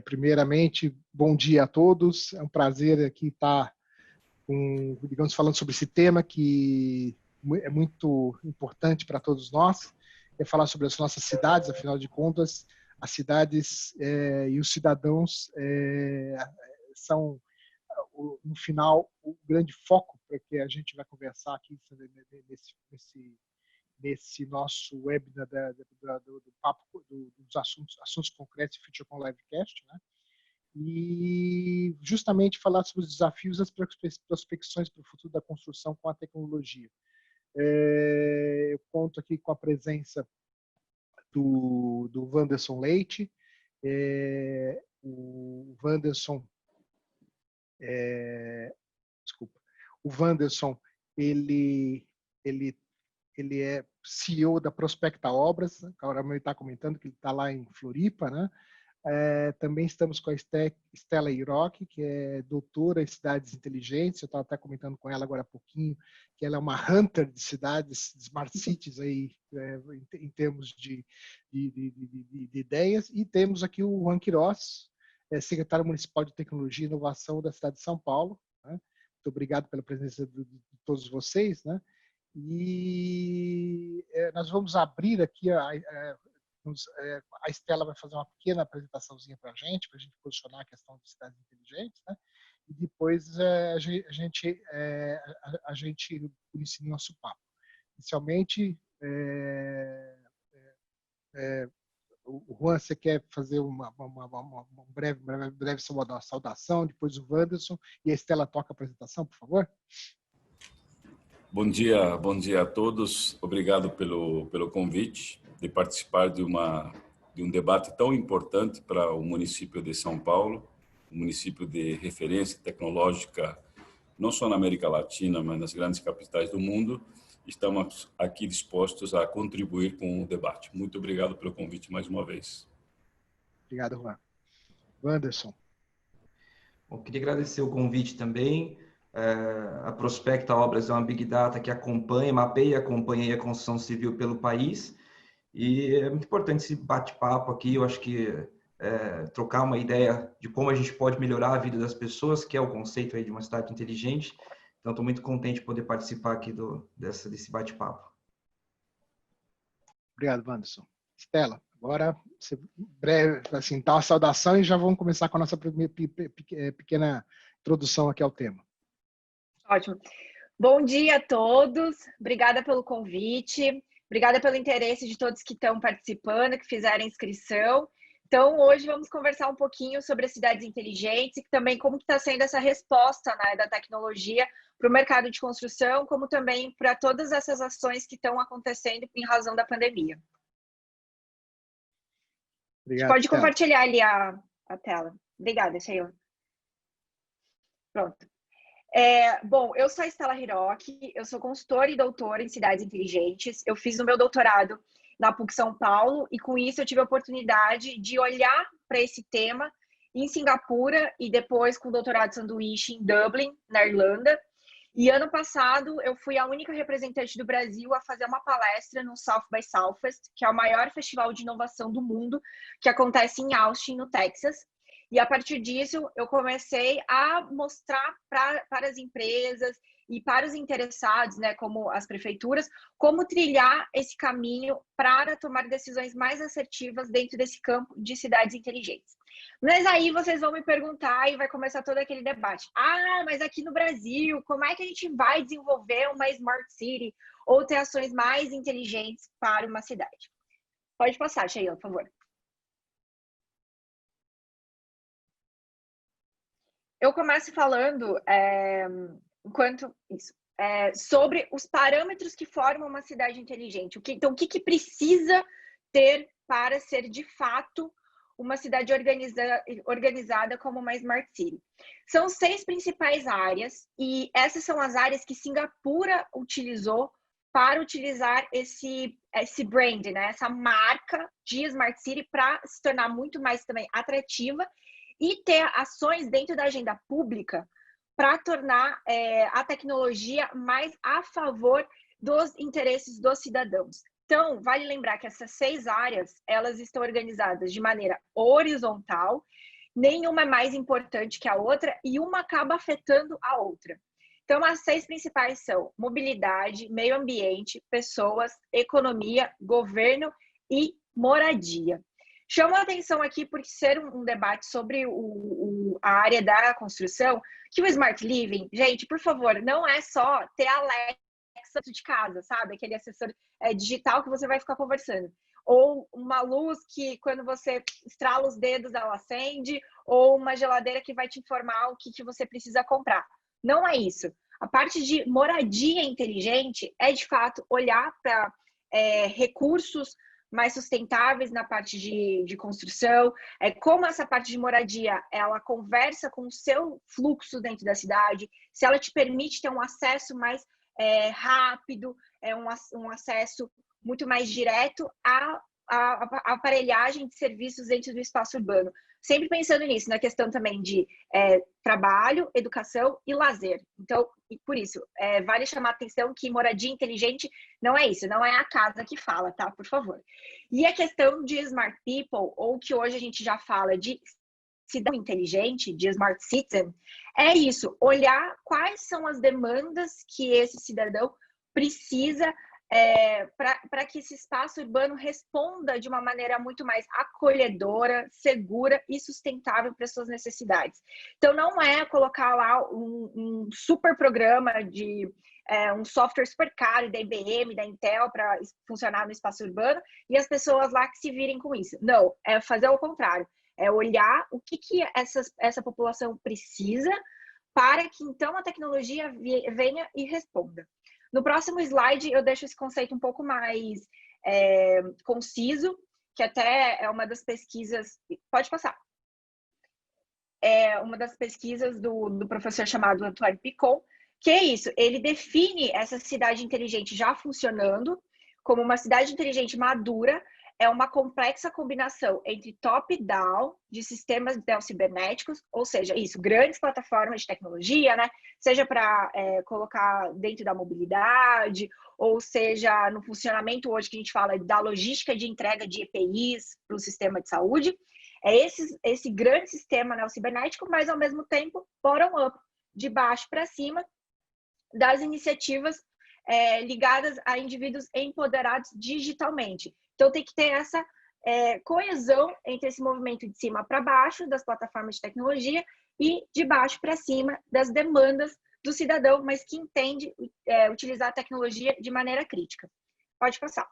Primeiramente, bom dia a todos. É um prazer aqui estar falando sobre esse tema que é muito importante para todos nós. É falar sobre as nossas cidades, afinal de contas, as cidades e os cidadãos são, no final, o grande foco para que a gente vai conversar aqui nesse nosso webinar do papo dos assuntos concretos e Future Com Livecast, né? E justamente falar sobre os desafios e as prospecções para o futuro da construção com a tecnologia. Eu conto aqui com a presença do Wanderson Leite. O Wanderson, ele é CEO da Prospecta Obras. Agora ele está comentando que ele está lá em Floripa, né? Também estamos com a Stella Iroque, que é doutora em cidades inteligentes. Eu estava até comentando com ela agora há pouquinho que ela é uma hunter de cidades, de smart cities aí, em termos de ideias. E temos aqui o Juan Queiroz, secretário municipal de Tecnologia e Inovação da cidade de São Paulo, né? Muito obrigado pela presença de todos vocês, né? E nós vamos abrir aqui a Stella vai fazer uma pequena apresentaçãozinha para a gente posicionar a questão de cidades inteligentes, né? E depois a gente inicia o nosso papo. Inicialmente, o Juan, você quer fazer uma breve saudação, depois o Wanderson, e a Stella toca a apresentação, por favor? Bom dia a todos. Obrigado pelo convite de participar de um debate tão importante para o município de São Paulo, um município de referência tecnológica, não só na América Latina, mas nas grandes capitais do mundo. Estamos aqui dispostos a contribuir com o debate. Muito obrigado pelo convite mais uma vez. Obrigado, Juan. Wanderson. Bom, queria agradecer o convite também. A Prospecta Obras é uma Big Data que mapeia e acompanha a construção civil pelo país. E é muito importante esse bate-papo aqui. Eu acho que trocar uma ideia de como a gente pode melhorar a vida das pessoas, que é o conceito aí de uma cidade inteligente. Então, estou muito contente de poder participar aqui desse bate-papo. Obrigado, Wanderson. Stella, agora, breve, assim, dá uma saudação e já vamos começar com a nossa pequena introdução aqui ao tema. Ótimo. Bom dia a todos. Obrigada pelo convite. Obrigada pelo interesse de todos que estão participando, que fizeram a inscrição. Então, hoje vamos conversar um pouquinho sobre as cidades inteligentes e também como está sendo essa resposta, né, da tecnologia para o mercado de construção, como também para todas essas ações que estão acontecendo em razão da pandemia. Obrigado, pode Stella. compartilhar ali a tela. Obrigada, Sheila. Pronto. Bom, eu sou a Stella Iroque, eu sou consultora e doutora em cidades inteligentes. Eu fiz o meu doutorado na PUC São Paulo e com isso eu tive a oportunidade de olhar para esse tema em Singapura e depois com o doutorado sanduíche em Dublin, na Irlanda. E ano passado eu fui a única representante do Brasil a fazer uma palestra no South by Southwest, que é o maior festival de inovação do mundo, que acontece em Austin, no Texas. E a partir disso, eu comecei a mostrar para as empresas e para os interessados, né, como as prefeituras, como trilhar esse caminho para tomar decisões mais assertivas dentro desse campo de cidades inteligentes. Mas aí vocês vão me perguntar e vai começar todo aquele debate. Mas aqui no Brasil, como é que a gente vai desenvolver uma Smart City ou ter ações mais inteligentes para uma cidade? Pode passar, Sheila, por favor. Eu começo falando sobre os parâmetros que formam uma cidade inteligente. Então, o que precisa ter para ser, de fato, uma cidade organizada como uma Smart City? São 6 principais áreas, e essas são as áreas que Singapura utilizou para utilizar esse brand, né? Essa marca de Smart City para se tornar muito mais também atrativa e ter ações dentro da agenda pública para tornar a tecnologia mais a favor dos interesses dos cidadãos. Então, vale lembrar que essas 6 áreas, elas estão organizadas de maneira horizontal nenhuma é mais importante que a outra e uma acaba afetando a outra. Então, as 6 principais são mobilidade, meio ambiente, pessoas, economia, governo e moradia. Chamo a atenção aqui por ser um debate sobre a área da construção, que o Smart Living, gente, por favor, não é só ter a Alexa de casa, sabe? Aquele assessor digital que você vai ficar conversando. Ou uma luz que, quando você estrala os dedos, ela acende, ou uma geladeira que vai te informar o que você precisa comprar. Não é isso. A parte de moradia inteligente é, de fato, olhar para recursos mais sustentáveis na parte de construção, como essa parte de moradia, ela conversa com o seu fluxo dentro da cidade, se ela te permite ter um acesso mais rápido, um acesso muito mais direto à aparelhagem de serviços dentro do espaço urbano. Sempre pensando nisso, na questão também de trabalho, educação e lazer. Então, por isso, vale chamar a atenção que moradia inteligente não é isso, não é a casa que fala, tá? Por favor. E a questão de Smart People, ou que hoje a gente já fala de cidadão inteligente, de Smart Citizen, é isso, olhar quais são as demandas que esse cidadão precisa para que esse espaço urbano responda de uma maneira muito mais acolhedora, segura e sustentável para as suas necessidades. Então, não é colocar lá um super programa de um software super caro da IBM, da Intel, para funcionar no espaço urbano e as pessoas lá que se virem com isso. Não, é fazer o contrário. É olhar o que essa população precisa para que, então, a tecnologia venha e responda. No próximo slide, eu deixo esse conceito um pouco mais conciso, que até é uma das pesquisas... Pode passar. É uma das pesquisas do professor chamado Antoine Picon, que é isso, ele define essa cidade inteligente já funcionando como uma cidade inteligente madura, é uma complexa combinação entre top-down de sistemas cibernéticos, ou seja, isso, grandes plataformas de tecnologia, né? Seja para colocar dentro da mobilidade, ou seja, no funcionamento hoje que a gente fala da logística de entrega de EPIs para o sistema de saúde. É esse grande sistema cibernético, mas ao mesmo tempo bottom-up, de baixo para cima, das iniciativas ligadas a indivíduos empoderados digitalmente. Então, tem que ter essa coesão entre esse movimento de cima para baixo das plataformas de tecnologia e de baixo para cima das demandas do cidadão, mas que entende utilizar a tecnologia de maneira crítica. Pode passar.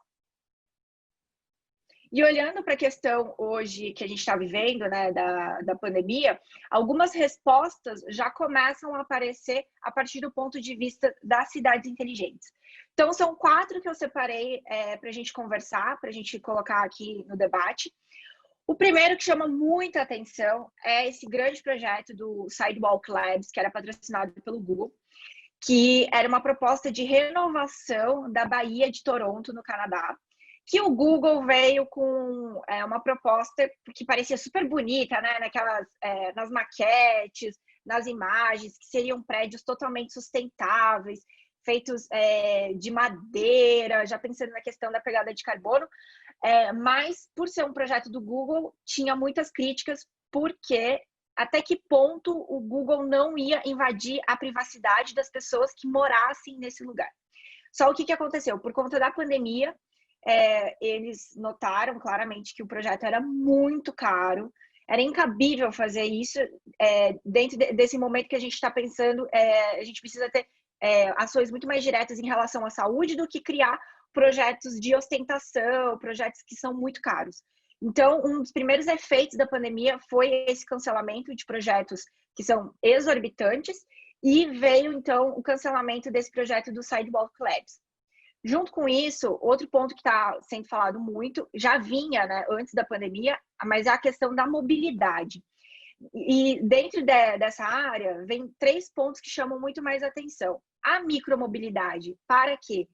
E olhando para a questão hoje que a gente está vivendo, né, da pandemia, algumas respostas já começam a aparecer a partir do ponto de vista das cidades inteligentes. Então, são 4 que eu separei para a gente conversar, para a gente colocar aqui no debate. O primeiro que chama muita atenção é esse grande projeto do Sidewalk Labs, que era patrocinado pelo Google, que era uma proposta de renovação da Baía de Toronto, no Canadá, que o Google veio com uma proposta que parecia super bonita, né? Nas maquetes, nas imagens, que seriam prédios totalmente sustentáveis, feitos de madeira, já pensando na questão da pegada de carbono, mas por ser um projeto do Google, tinha muitas críticas, porque até que ponto o Google não ia invadir a privacidade das pessoas que morassem nesse lugar. Só o que aconteceu? Por conta da pandemia, eles notaram claramente que o projeto era muito caro, era incabível fazer isso dentro desse momento que a gente está pensando, a gente precisa ter ações muito mais diretas em relação à saúde do que criar projetos de ostentação, projetos que são muito caros. Então, um dos primeiros efeitos da pandemia foi esse cancelamento de projetos que são exorbitantes e veio, então, o cancelamento desse projeto do Sidewalk Labs. Junto com isso, outro ponto que está sendo falado muito, já vinha, né, antes da pandemia, mas é a questão da mobilidade. E dentro dessa área, vem 3 pontos que chamam muito mais atenção. A micromobilidade, para que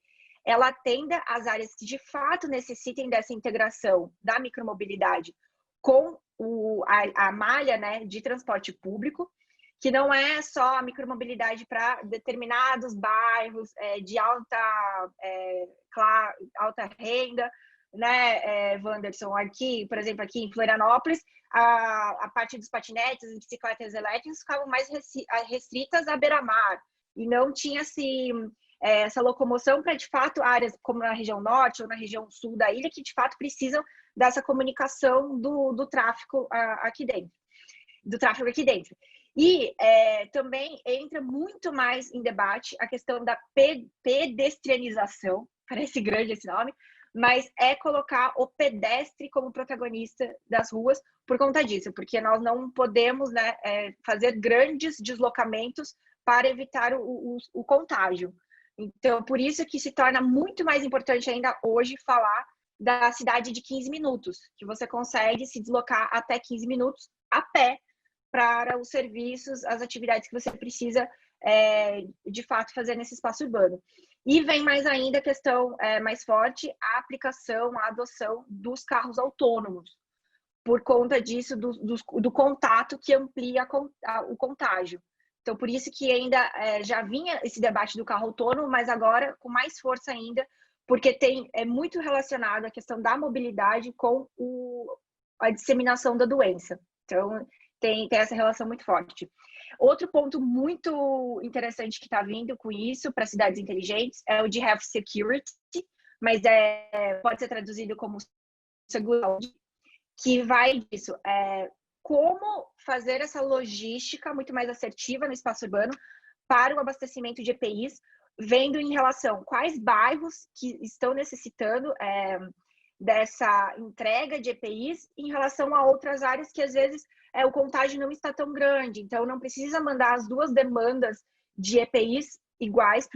ela atenda às áreas que de fato necessitem dessa integração da micromobilidade com a malha, né, de transporte público, que não é só a micromobilidade para determinados bairros de alta renda, né, Wanderson, aqui, por exemplo, aqui em Florianópolis, a parte dos patinetes e bicicletas elétricas ficavam mais restritas à beira-mar, e não tinha essa locomoção para, de fato, áreas como na região norte ou na região sul da ilha, que, de fato, precisam dessa comunicação do tráfego aqui dentro. E também entra muito mais em debate a questão da pedestrianização, parece grande esse nome, mas é colocar o pedestre como protagonista das ruas por conta disso, porque nós não podemos, né, fazer grandes deslocamentos para evitar o contágio. Então, por isso que se torna muito mais importante ainda hoje falar da cidade de 15 minutos, que você consegue se deslocar até 15 minutos a pé para os serviços, as atividades que você precisa, de fato, fazer nesse espaço urbano. E vem mais ainda a questão mais forte, a aplicação, a adoção dos carros autônomos, por conta disso, do contato que amplia o contágio. Então, por isso que ainda já vinha esse debate do carro autônomo, mas agora com mais força ainda, porque é muito relacionado a questão da mobilidade com a disseminação da doença. Então, tem essa relação muito forte. Outro ponto muito interessante que está vindo com isso para cidades inteligentes é o de Health Security, mas pode ser traduzido como segurança, que vai disso. Como fazer essa logística muito mais assertiva no espaço urbano para o abastecimento de EPIs, vendo em relação quais bairros que estão necessitando dessa entrega de EPIs em relação a outras áreas que às vezes o contágio não está tão grande, então não precisa mandar as duas demandas de EPIs iguais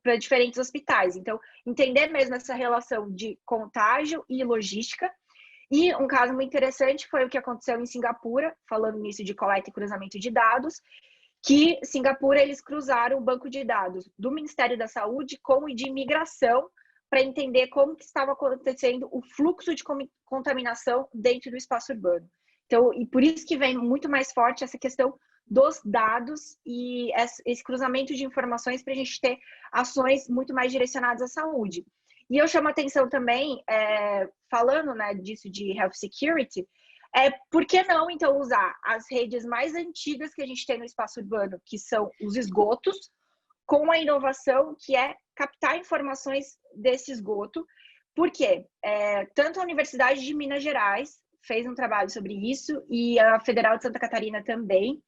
para diferentes hospitais. Então, entender mesmo essa relação de contágio e logística. E um caso muito interessante foi o que aconteceu em Singapura, falando nisso de coleta e cruzamento de dados, que Singapura, eles cruzaram o banco de dados do Ministério da Saúde com o de imigração para entender como que estava acontecendo o fluxo de contaminação dentro do espaço urbano. Então, e por isso que vem muito mais forte essa questão dos dados e esse cruzamento de informações para a gente ter ações muito mais direcionadas à saúde. E eu chamo a atenção também, falando, né, disso de Health Security, por que não, então, usar as redes mais antigas que a gente tem no espaço urbano, que são os esgotos, com a inovação que é captar informações desse esgoto, porque tanto a Universidade de Minas Gerais fez um trabalho sobre isso, e a Federal de Santa Catarina também,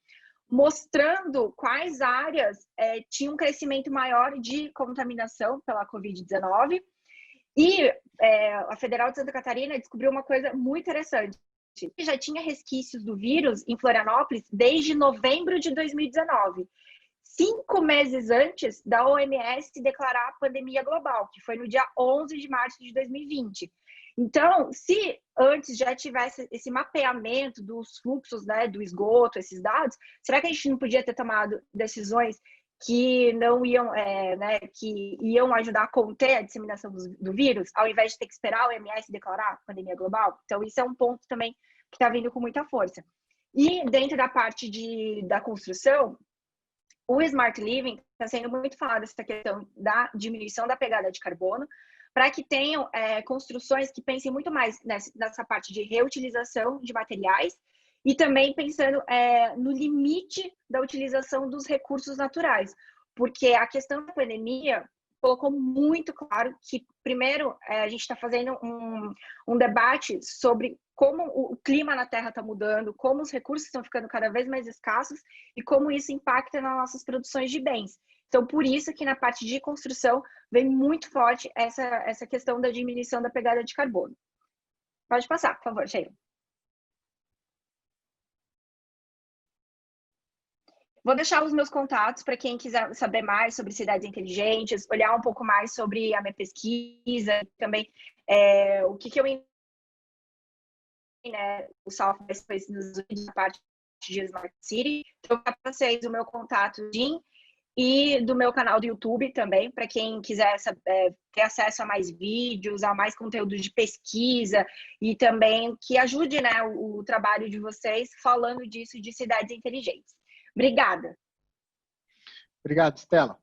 mostrando quais áreas tinham um crescimento maior de contaminação pela Covid-19, e a Federal de Santa Catarina descobriu uma coisa muito interessante. Já tinha resquícios do vírus em Florianópolis desde novembro de 2019, 5 meses antes da OMS declarar a pandemia global, que foi no dia 11 de março de 2020. Então, se antes já tivesse esse mapeamento dos fluxos, né, do esgoto, esses dados, será que a gente não podia ter tomado decisões que não iam, que iam ajudar a conter a disseminação do vírus, ao invés de ter que esperar a OMS declarar a pandemia global? Então, isso é um ponto também que está vindo com muita força. E dentro da parte da construção, o Smart Living está sendo muito falado essa questão da diminuição da pegada de carbono, para que tenham construções que pensem muito mais nessa parte de reutilização de materiais e também pensando no limite da utilização dos recursos naturais, porque a questão da pandemia colocou muito claro que, primeiro, a gente está fazendo um debate sobre como o clima na Terra está mudando, como os recursos estão ficando cada vez mais escassos e como isso impacta nas nossas produções de bens. Então, por isso que na parte de construção vem muito forte essa questão da diminuição da pegada de carbono. Pode passar, por favor, Sheila. Vou deixar os meus contatos para quem quiser saber mais sobre cidades inteligentes, olhar um pouco mais sobre a minha pesquisa, também o que eu o Southwest Space nos na parte de Smart City. Então, para vocês o meu contato e do meu canal do YouTube também, para quem quiser ter acesso a mais vídeos, a mais conteúdo de pesquisa e também que ajude, né, o trabalho de vocês falando disso de cidades inteligentes. Obrigada. Obrigado, Stella.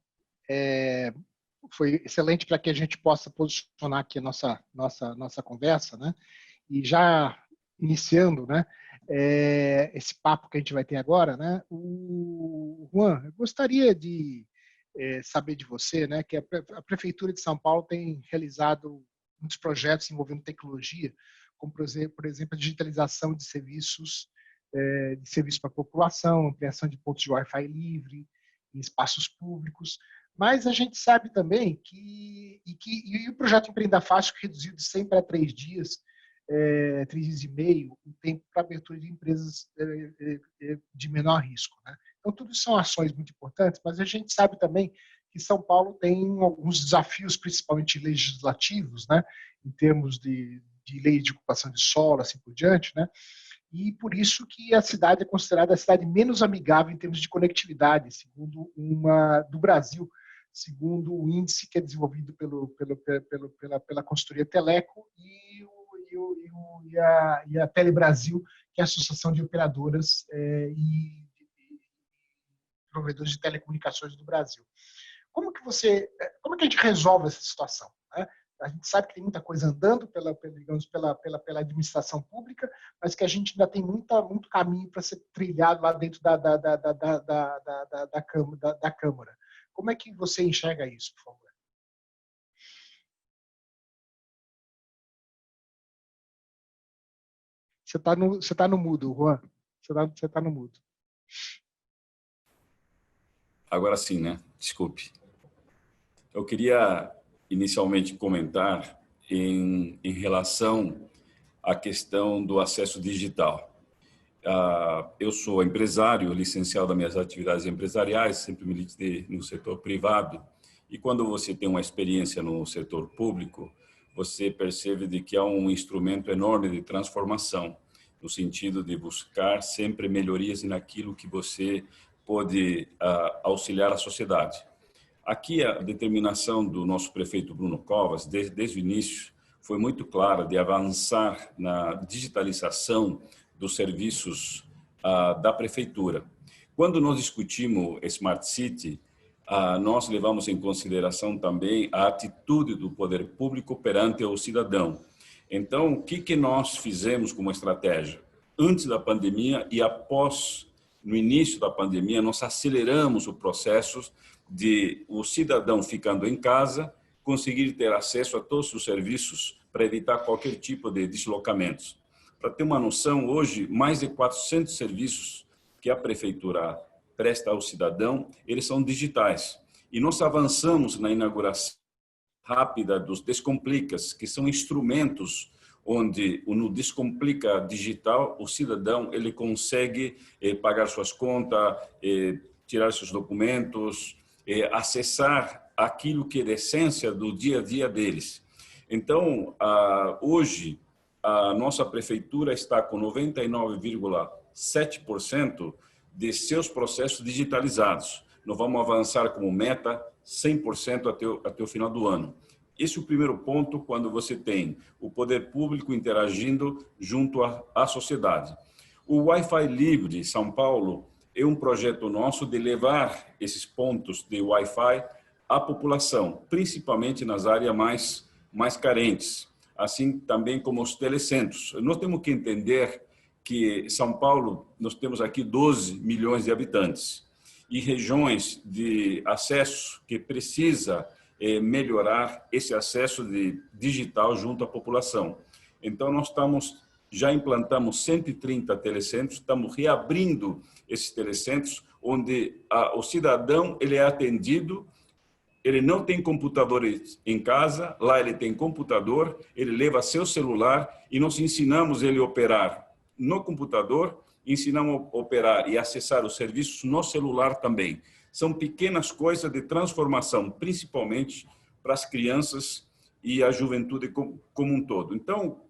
foi excelente para que a gente possa posicionar aqui a nossa conversa, né? E já iniciando, né, esse papo que a gente vai ter agora, né? O Juan, eu gostaria de saber de você, né, que a Prefeitura de São Paulo tem realizado muitos projetos envolvendo tecnologia, como, por exemplo, a digitalização de serviços para a população, ampliação de pontos de Wi-Fi livre em espaços públicos. Mas a gente sabe também que o projeto Empreenda Fácil reduziu de 100 para 3 dias, 3 dias e meio, o tempo para abertura de empresas de menor risco, né? Então, tudo isso são ações muito importantes, mas a gente sabe também que São Paulo tem alguns desafios, principalmente legislativos, né? Em termos de lei de ocupação de solo, assim por diante, né? E por isso que a cidade é considerada a cidade menos amigável em termos de conectividade, segundo do Brasil, segundo o índice que é desenvolvido pela consultoria Teleco e a Telebrasil, que é a Associação de Operadoras e Provedores de Telecomunicações do Brasil. Como que a gente resolve essa situação, né? A gente sabe que tem muita coisa andando pela administração pública, mas que a gente ainda tem muito caminho para ser trilhado lá dentro da Câmara. Como é que você enxerga isso, por favor? Você está no mudo, Juan. Você tá no mudo. Agora sim, né? Desculpe. Eu queria inicialmente comentar em relação à questão do acesso digital. Eu sou empresário, licenciado das minhas atividades empresariais, sempre militei no setor privado. E quando você tem uma experiência no setor público, você percebe de que há um instrumento enorme de transformação, no sentido de buscar sempre melhorias naquilo que você pode auxiliar a sociedade. Aqui a determinação do nosso prefeito Bruno Covas, desde o início, foi muito clara de avançar na digitalização dos serviços da prefeitura. Quando nós discutimos Smart City, nós levamos em consideração também a atitude do poder público perante o cidadão. Então, o que nós fizemos como estratégia? Antes da pandemia e após, no início da pandemia, nós aceleramos o processo de o cidadão ficando em casa conseguir ter acesso a todos os serviços para evitar qualquer tipo de deslocamentos. Para ter uma noção, hoje, mais de 400 serviços que a prefeitura presta ao cidadão, eles são digitais. E nós avançamos na inauguração rápida dos Descomplicas, que são instrumentos onde no Descomplica Digital o cidadão ele consegue pagar suas contas, tirar seus documentos, acessar aquilo que é a essência do dia a dia deles. Então, hoje, a nossa prefeitura está com 99,7% de seus processos digitalizados. Nós vamos avançar como meta 100% até o final do ano. Esse é o primeiro ponto, quando você tem o poder público interagindo junto à sociedade. O Wi-Fi Livre de São Paulo é um projeto nosso de levar esses pontos de Wi-Fi à população, principalmente nas áreas mais carentes, assim também como os telecentros. Nós temos que entender que São Paulo, nós temos aqui 12 milhões de habitantes e regiões de acesso que precisa melhorar esse acesso de digital junto à população. Então, nós já implantamos 130 telecentros, estamos reabrindo esses telecentros, onde o cidadão ele é atendido, ele não tem computador em casa, lá ele tem computador, ele leva seu celular e nós ensinamos ele a operar no computador, ensinamos a operar e acessar os serviços no celular também. São pequenas coisas de transformação, principalmente para as crianças e a juventude como um todo. Então,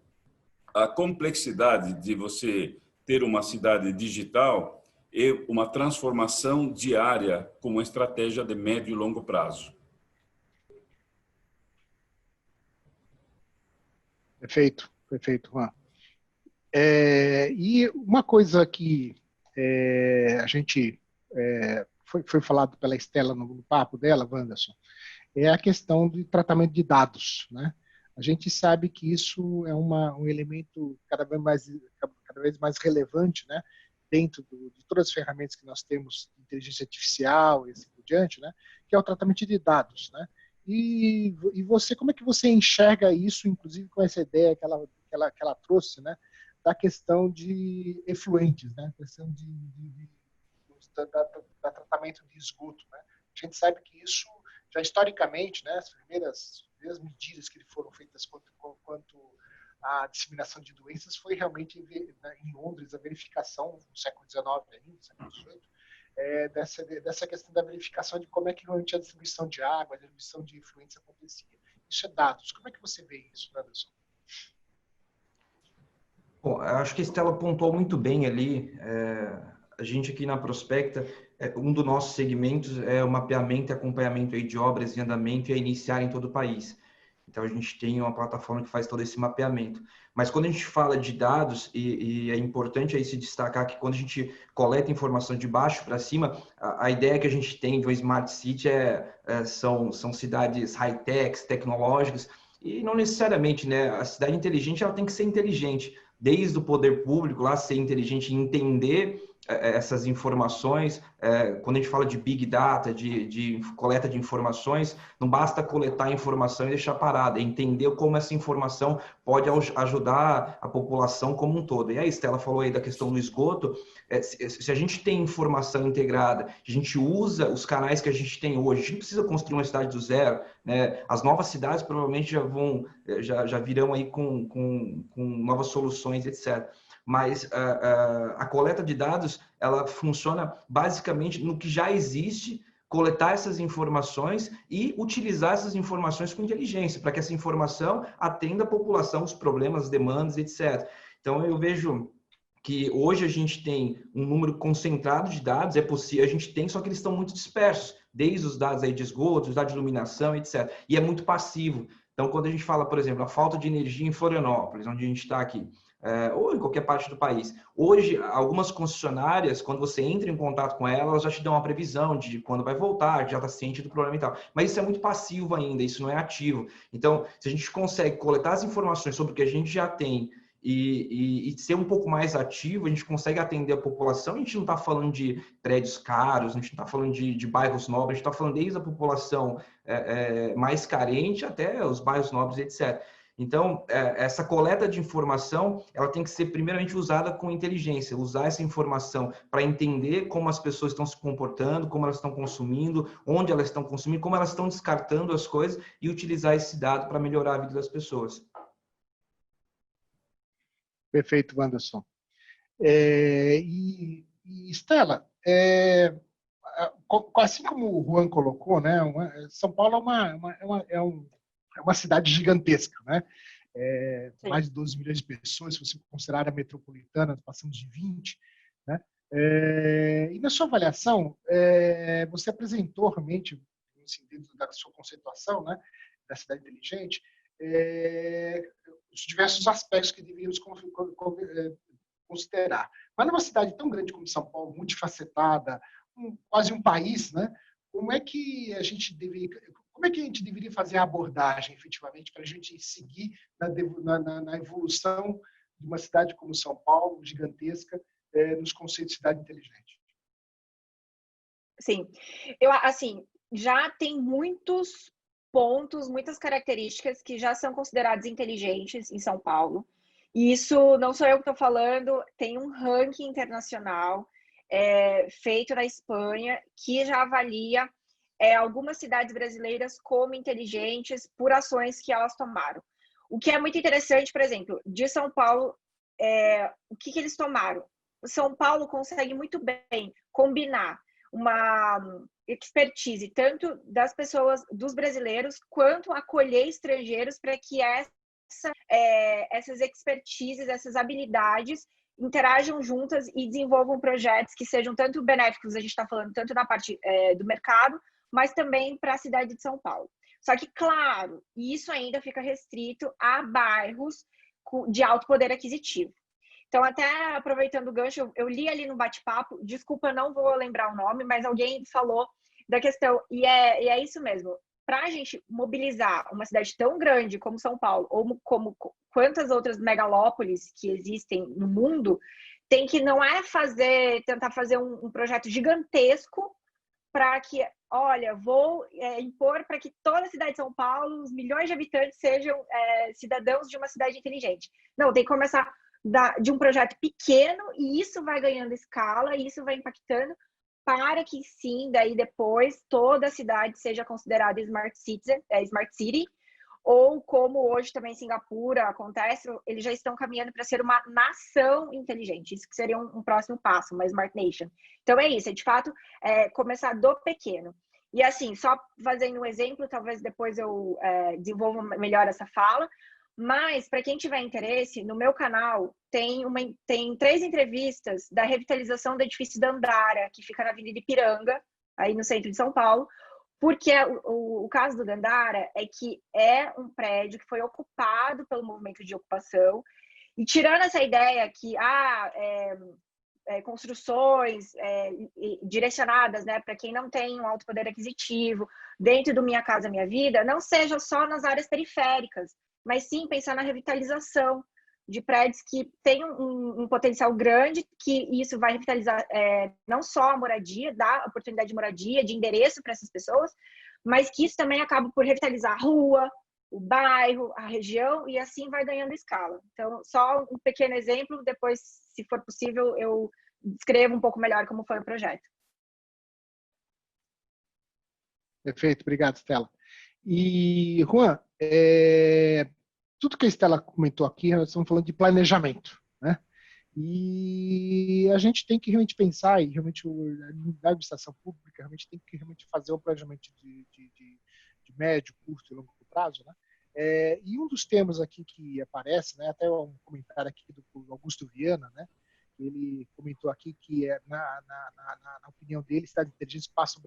a complexidade de você ter uma cidade digital é uma transformação diária com uma estratégia de médio e longo prazo. Perfeito, Juan. E uma coisa que a gente foi falado pela Estela no papo dela, Wanderson, é a questão de tratamento de dados, né? A gente sabe que isso é um elemento cada vez mais relevante, né? Dentro de todas as ferramentas que nós temos de inteligência artificial e assim por diante, né? Que é o tratamento de dados, né? E você, como é que você enxerga isso, inclusive com essa ideia que ela trouxe, né? Da questão de efluentes, né? A questão da tratamento de esgoto, né? A gente sabe que isso já historicamente, né? As primeiras medidas que foram feitas quanto à disseminação de doenças foi realmente em Londres a verificação no século XIX ainda, no século XVIII, dessa questão da verificação de como é que realmente a distribuição de água, a distribuição de efluentes acontecia. Isso é dados. Como é que você vê isso, Anderson? Bom, acho que a Estela pontuou muito bem ali. A gente aqui na Prospecta, um dos nossos segmentos é o mapeamento e acompanhamento aí de obras em andamento e a iniciar em todo o país. Então, a gente tem uma plataforma que faz todo esse mapeamento. Mas quando a gente fala de dados, e é importante aí se destacar que quando a gente coleta informação de baixo para cima, a ideia que a gente tem de uma Smart City são cidades high-techs, tecnológicas, e não necessariamente, né? A cidade inteligente ela tem que ser inteligente, desde o poder público lá ser inteligente e entender essas informações. Quando a gente fala de Big Data, de coleta de informações, não basta coletar informação e deixar parada, é entender como essa informação pode ajudar a população como um todo. E a Estela falou aí da questão do esgoto. Se a gente tem informação integrada, a gente usa os canais que a gente tem hoje, a gente não precisa construir uma cidade do zero, né? As novas cidades provavelmente já virão aí com novas soluções, etc. Mas a coleta de dados, ela funciona basicamente no que já existe, coletar essas informações e utilizar essas informações com inteligência, para que essa informação atenda a população, os problemas, as demandas, etc. Então, eu vejo que hoje a gente tem um número concentrado de dados, é possível, a gente tem, só que eles estão muito dispersos, desde os dados aí de esgoto, os dados de iluminação, etc. E é muito passivo. Então, quando a gente fala, por exemplo, a falta de energia em Florianópolis, onde a gente está aqui, ou em qualquer parte do país. Hoje, algumas concessionárias, quando você entra em contato com elas já te dão uma previsão de quando vai voltar, já está ciente do problema e tal. Mas isso é muito passivo ainda, isso não é ativo. Então, se a gente consegue coletar as informações sobre o que a gente já tem e ser um pouco mais ativo, a gente consegue atender a população. A gente não está falando de prédios caros, a gente não está falando de bairros nobres, a gente está falando desde a população mais carente até os bairros nobres, etc. Então, essa coleta de informação, ela tem que ser primeiramente usada com inteligência, usar essa informação para entender como as pessoas estão se comportando, como elas estão consumindo, onde elas estão consumindo, como elas estão descartando as coisas e utilizar esse dado para melhorar a vida das pessoas. Perfeito, Anderson. Estela, assim como o Juan colocou, né, São Paulo é uma cidade gigantesca, né? Mais de 12 milhões de pessoas, se você considerar a área metropolitana, passamos de 20, né? E na sua avaliação, você apresentou realmente, assim, dentro da sua conceituação, né, da cidade inteligente, os diversos aspectos que deveríamos considerar. Mas numa cidade tão grande como São Paulo, multifacetada, quase um país, né? Como é que a gente deveria fazer a abordagem, efetivamente, para a gente seguir na evolução de uma cidade como São Paulo, gigantesca, nos conceitos de cidade inteligente? Sim, assim, já tem muitos pontos, muitas características que já são considerados inteligentes em São Paulo. E isso não sou eu que estou falando, tem um ranking internacional feito na Espanha que já avalia algumas cidades brasileiras como inteligentes por ações que elas tomaram. O que é muito interessante, por exemplo, de São Paulo, o que eles tomaram? São Paulo consegue muito bem combinar uma expertise tanto das pessoas, dos brasileiros, quanto acolher estrangeiros para que essas expertises, essas habilidades interajam juntas e desenvolvam projetos que sejam tanto benéficos, a gente está falando tanto na parte do mercado, mas também para a cidade de São Paulo. Só que, claro, isso ainda fica restrito a bairros de alto poder aquisitivo. Então, até aproveitando o gancho, eu li ali no bate-papo, desculpa, não vou lembrar o nome, mas alguém falou da questão, e é isso mesmo, para a gente mobilizar uma cidade tão grande como São Paulo, ou como quantas outras megalópolis que existem no mundo, tem que não é tentar fazer um projeto gigantesco para que, olha, vou impor para que toda a cidade de São Paulo, os milhões de habitantes, sejam cidadãos de uma cidade inteligente. Não, tem que começar de um projeto pequeno, e isso vai ganhando escala, e isso vai impactando, para que sim, daí depois, toda a cidade seja considerada Smart City, ou como hoje também em Singapura acontece, eles já estão caminhando para ser uma nação inteligente. Isso que seria um próximo passo, uma Smart Nation. Então é isso, de fato, começar do pequeno. E assim, só fazendo um exemplo, talvez depois eu desenvolva melhor essa fala, mas para quem tiver interesse, no meu canal tem 3 entrevistas da revitalização do edifício Dandara, que fica na Avenida Ipiranga, aí no centro de São Paulo, porque o caso do Dandara é que é um prédio que foi ocupado pelo movimento de ocupação, e tirando essa ideia que construções direcionadas, né, para quem não tem um alto poder aquisitivo, dentro do Minha Casa Minha Vida, não seja só nas áreas periféricas, mas sim pensar na revitalização de prédios que têm um potencial grande, que isso vai revitalizar não só a moradia, dar oportunidade de moradia, de endereço para essas pessoas, mas que isso também acaba por revitalizar a rua, o bairro, a região, e assim vai ganhando escala. Então, só um pequeno exemplo, depois, se for possível, eu descrevo um pouco melhor como foi o projeto. Perfeito, obrigado, Stella. E, Juan, tudo que a Stella comentou aqui, nós estamos falando de planejamento, né? E a gente tem que realmente pensar, e realmente a administração pública realmente tem que realmente fazer um planejamento de médio, curto e longo prazo, né? E um dos temas aqui que aparece, né, até um comentário aqui do Augusto Viana, né? Ele comentou aqui que, na opinião dele, cidades inteligentes passam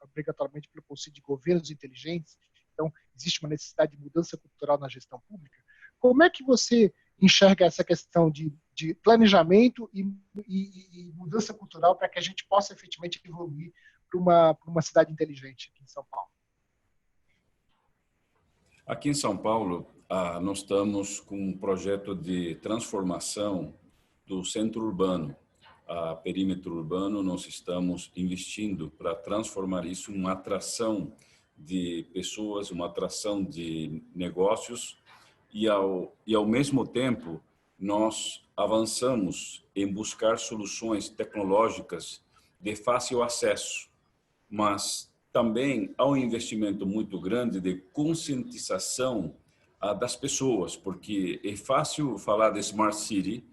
obrigatoriamente pelo conceito de governos inteligentes. Então, existe uma necessidade de mudança cultural na gestão pública. Como é que você enxerga essa questão de planejamento e mudança cultural para que a gente possa efetivamente evoluir para uma cidade inteligente aqui em São Paulo? Aqui em São Paulo, nós estamos com um projeto de transformação do centro urbano. A perímetro urbano, nós estamos investindo para transformar isso em uma atração de pessoas, uma atração de negócios, e ao mesmo tempo nós avançamos em buscar soluções tecnológicas de fácil acesso, mas também há um investimento muito grande de conscientização das pessoas, porque é fácil falar de Smart City,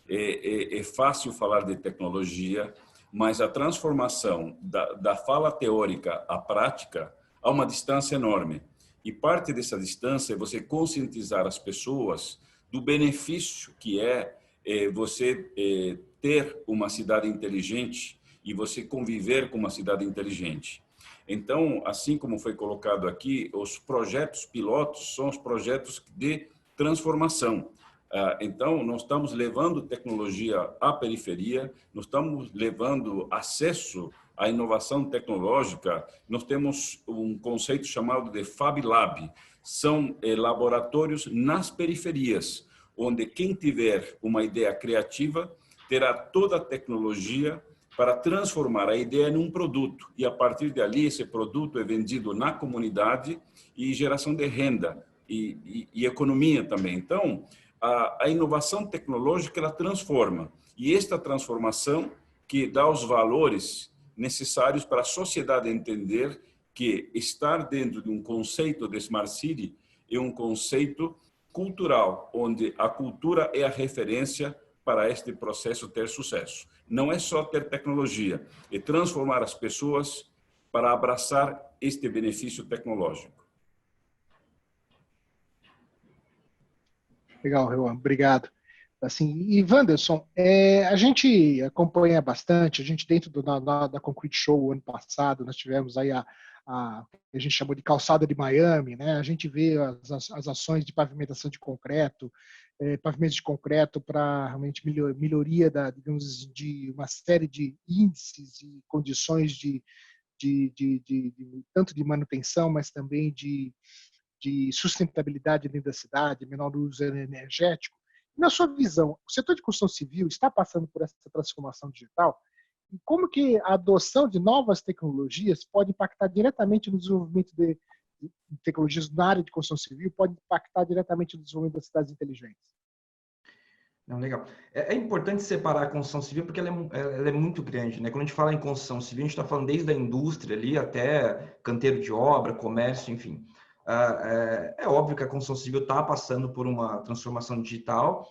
é fácil falar de tecnologia, mas a transformação da fala teórica à prática há uma distância enorme. E parte dessa distância é você conscientizar as pessoas do benefício que você ter uma cidade inteligente e você conviver com uma cidade inteligente. Então, assim como foi colocado aqui, os projetos pilotos são os projetos de transformação. Então, nós estamos levando tecnologia à periferia, nós estamos levando acesso à inovação tecnológica. Nós temos um conceito chamado de Fab Lab. São laboratórios nas periferias, onde quem tiver uma ideia criativa terá toda a tecnologia para transformar a ideia num produto. E, a partir dali, esse produto é vendido na comunidade e geração de renda e economia também. Então, a inovação tecnológica, ela transforma. E esta transformação que dá os valores necessários para a sociedade entender que estar dentro de um conceito de Smart City é um conceito cultural, onde a cultura é a referência para este processo ter sucesso. Não é só ter tecnologia, é transformar as pessoas para abraçar este benefício tecnológico. Legal, Juan, obrigado. Assim, e Wanderson, a gente acompanha bastante, a gente dentro da Concrete Show ano passado, nós tivemos aí a gente chamou de calçada de Miami, né? A gente vê as ações de pavimentação de concreto, pavimentos de concreto para realmente melhoria digamos, de uma série de índices e condições de tanto de manutenção, mas também de sustentabilidade dentro da cidade, menor uso energético. Na sua visão, o setor de construção civil está passando por essa transformação digital? E como que a adoção de novas tecnologias pode impactar diretamente no desenvolvimento de tecnologias na área de construção civil, pode impactar diretamente no desenvolvimento das cidades inteligentes? Não, legal. É importante separar a construção civil porque ela é muito grande, né? Quando a gente fala em construção civil, a gente está falando desde a indústria ali até canteiro de obra, comércio, enfim. É óbvio que a construção civil está passando por uma transformação digital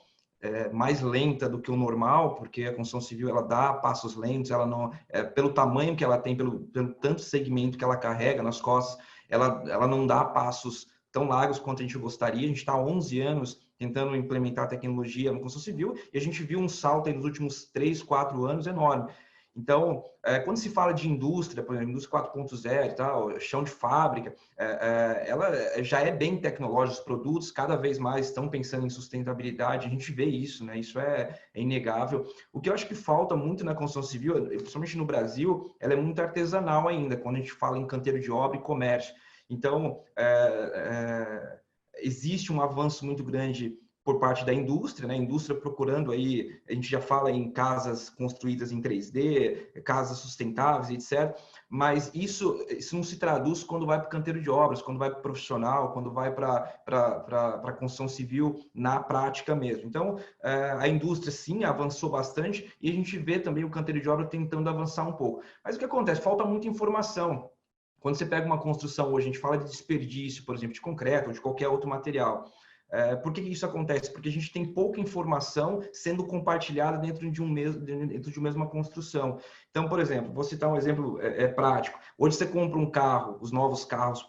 mais lenta do que o normal, porque a construção civil ela dá passos lentos, ela não, pelo tamanho que ela tem, pelo tanto segmento que ela carrega nas costas, ela não dá passos tão largos quanto a gente gostaria. A gente está há 11 anos tentando implementar tecnologia na construção civil e a gente viu um salto aí nos últimos 3, 4 anos enorme. Então, quando se fala de indústria, por exemplo, indústria 4.0 e tal, chão de fábrica, ela já é bem tecnológica, os produtos cada vez mais estão pensando em sustentabilidade, a gente vê isso, né? Isso é inegável. O que eu acho que falta muito na construção civil, principalmente no Brasil, ela é muito artesanal ainda, quando a gente fala em canteiro de obra e comércio. Então, existe um avanço muito grande por parte da indústria, né? A indústria procurando aí, a gente já fala em casas construídas em 3D, casas sustentáveis, etc. Mas isso não se traduz quando vai para o canteiro de obras, quando vai para o profissional, quando vai para a construção civil na prática mesmo. Então, a indústria, sim, avançou bastante e a gente vê também o canteiro de obra tentando avançar um pouco. Mas o que acontece? Falta muita informação. Quando você pega uma construção hoje, a gente fala de desperdício, por exemplo, de concreto ou de qualquer outro material. Por que isso acontece? Porque a gente tem pouca informação sendo compartilhada dentro de uma construção. Então, por exemplo, vou citar um exemplo prático. Hoje você compra um carro, os novos carros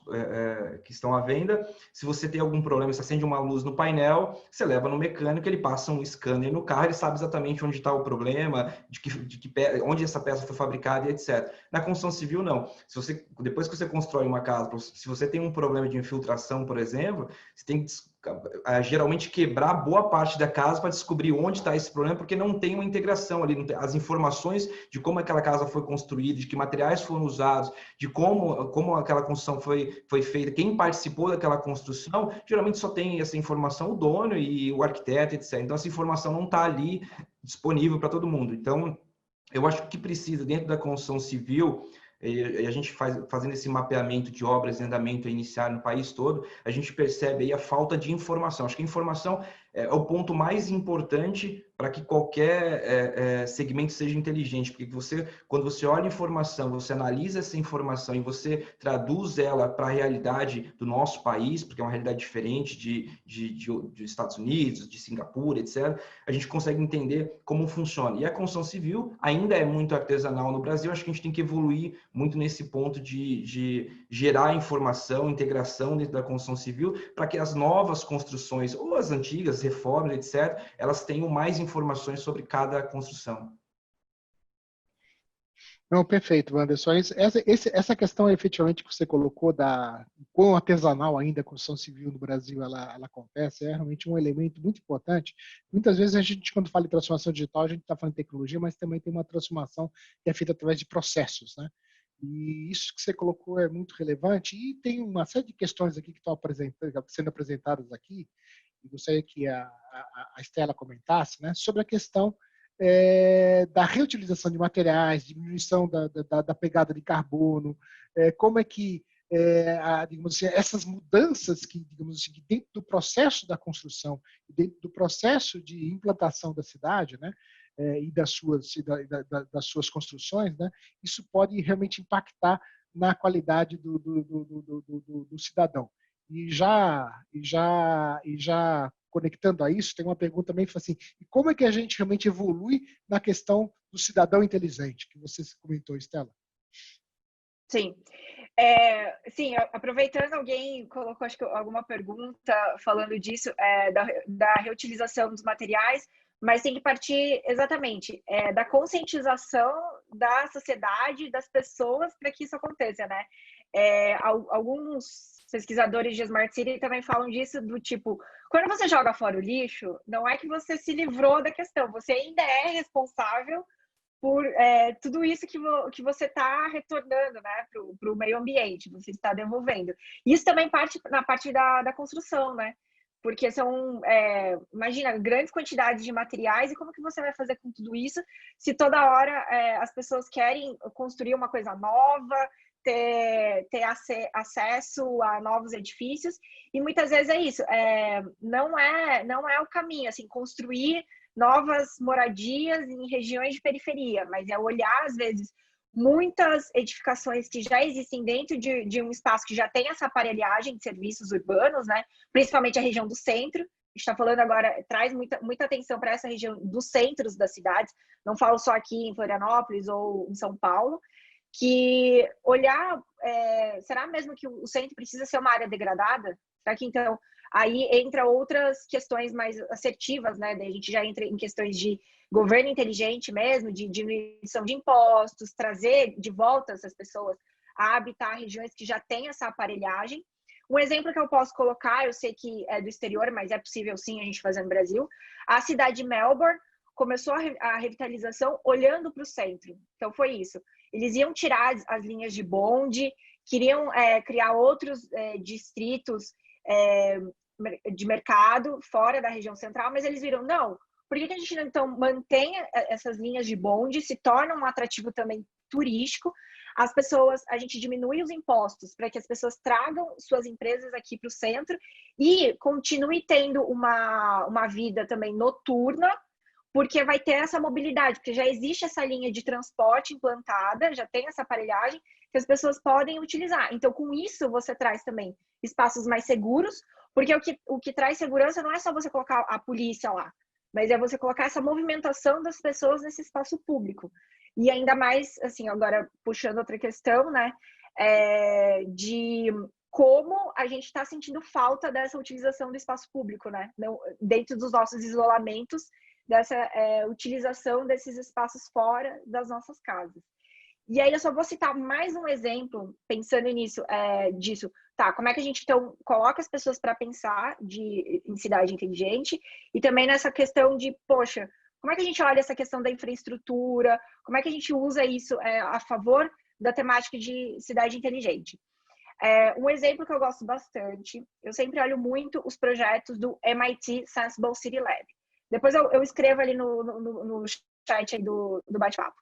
que estão à venda, se você tem algum problema, se acende uma luz no painel, você leva no mecânico, ele passa um scanner no carro, ele sabe exatamente onde está o problema, onde essa peça foi fabricada e etc. Na construção civil, não. Depois que você constrói uma casa, se você tem um problema de infiltração, por exemplo, você tem que geralmente quebrar boa parte da casa para descobrir onde está esse problema, porque não tem uma integração ali, não tem as informações de como aquela casa foi construída, de que materiais foram usados, de como aquela construção foi feita, quem participou daquela construção, geralmente só tem essa informação o dono e o arquiteto, etc. Então, essa informação não está ali disponível para todo mundo. Então, eu acho que precisa, dentro da construção civil, e a gente fazendo esse mapeamento de obras em andamento inicial no país todo, a gente percebe aí a falta de informação. Acho que a informação é o ponto mais importante para que qualquer segmento seja inteligente, porque quando você olha a informação, você analisa essa informação e você traduz ela para a realidade do nosso país, porque é uma realidade diferente de Estados Unidos, de Singapura, etc., a gente consegue entender como funciona. E a construção civil ainda é muito artesanal no Brasil, acho que a gente tem que evoluir muito nesse ponto de gerar informação, integração dentro da construção civil, para que as novas construções, ou as antigas, reformas, etc., elas tenham mais informações sobre cada construção. Não, perfeito, Anderson. Essa questão efetivamente que você colocou da quão artesanal ainda a construção civil no Brasil ela acontece é realmente um elemento muito importante. Muitas vezes a gente, quando fala em transformação digital, a gente está falando de tecnologia, mas também tem uma transformação que é feita através de processos, né? E isso que você colocou é muito relevante e tem uma série de questões aqui que estão sendo apresentadas aqui, e gostaria que a Estela comentasse, né, sobre a questão da reutilização de materiais, diminuição da pegada de carbono, como é que digamos assim, essas mudanças que, digamos assim, dentro do processo da construção, dentro do processo de implantação da cidade, né, e das suas construções, né, isso pode realmente impactar na qualidade do cidadão. E já conectando a isso, tem uma pergunta também assim, e como é que a gente realmente evolui na questão do cidadão inteligente, que você comentou, Estela? Sim. Sim, aproveitando, alguém colocou acho que alguma pergunta falando disso, da reutilização dos materiais, mas tem que partir exatamente da conscientização da sociedade, das pessoas, para que isso aconteça, né? Alguns pesquisadores de Smart City também falam disso, do tipo, quando você joga fora o lixo, não é que você se livrou da questão, você ainda é responsável por tudo isso que você está retornando, né, para o meio ambiente, você está devolvendo. Isso também parte na parte da construção, né? Porque são, imagina, grandes quantidades de materiais, e como que você vai fazer com tudo isso se toda hora as pessoas querem construir uma coisa nova, ter acesso a novos edifícios, e muitas vezes é isso, não é o caminho, assim, construir novas moradias em regiões de periferia, mas é olhar, às vezes, muitas edificações que já existem dentro de um espaço que já tem essa aparelhagem de serviços urbanos, né? Principalmente a região do centro. A gente está falando agora, traz muita atenção para essa região dos centros das cidades, não falo só aqui em Florianópolis ou em São Paulo, que olhar, será mesmo que o centro precisa ser uma área degradada? Será que então aí entra outras questões mais assertivas, né? Daí a gente já entra em questões de governo inteligente mesmo, de diminuição de impostos, trazer de volta essas pessoas a habitar regiões que já têm essa aparelhagem. Um exemplo que eu posso colocar, eu sei que é do exterior, mas é possível sim a gente fazer no Brasil, a cidade de Melbourne começou a revitalização olhando para o centro. Então foi isso. Eles iam tirar as linhas de bonde, queriam criar outros distritos de mercado fora da região central, mas eles viram, não, por que a gente então mantém essas linhas de bonde, se torna um atrativo também turístico, as pessoas, a gente diminui os impostos para que as pessoas tragam suas empresas aqui para o centro e continue tendo uma vida também noturna, porque vai ter essa mobilidade, porque já existe essa linha de transporte implantada, já tem essa aparelhagem que as pessoas podem utilizar. Então, com isso, você traz também espaços mais seguros, porque o que traz segurança não é só você colocar a polícia lá, mas é você colocar essa movimentação das pessoas nesse espaço público. E ainda mais, assim, agora puxando outra questão, né, de como a gente está sentindo falta dessa utilização do espaço público, né, dentro dos nossos isolamentos, dessa utilização desses espaços fora das nossas casas. E aí eu só vou citar mais um exemplo, pensando nisso, disso. Tá, como é que a gente, então, coloca as pessoas para pensar em cidade inteligente e também nessa questão de, poxa, como é que a gente olha essa questão da infraestrutura, como é que a gente usa isso a favor da temática de cidade inteligente? Um exemplo que eu gosto bastante, eu sempre olho muito os projetos do MIT Sensible City Lab. Depois eu escrevo ali no chat aí do bate-papo.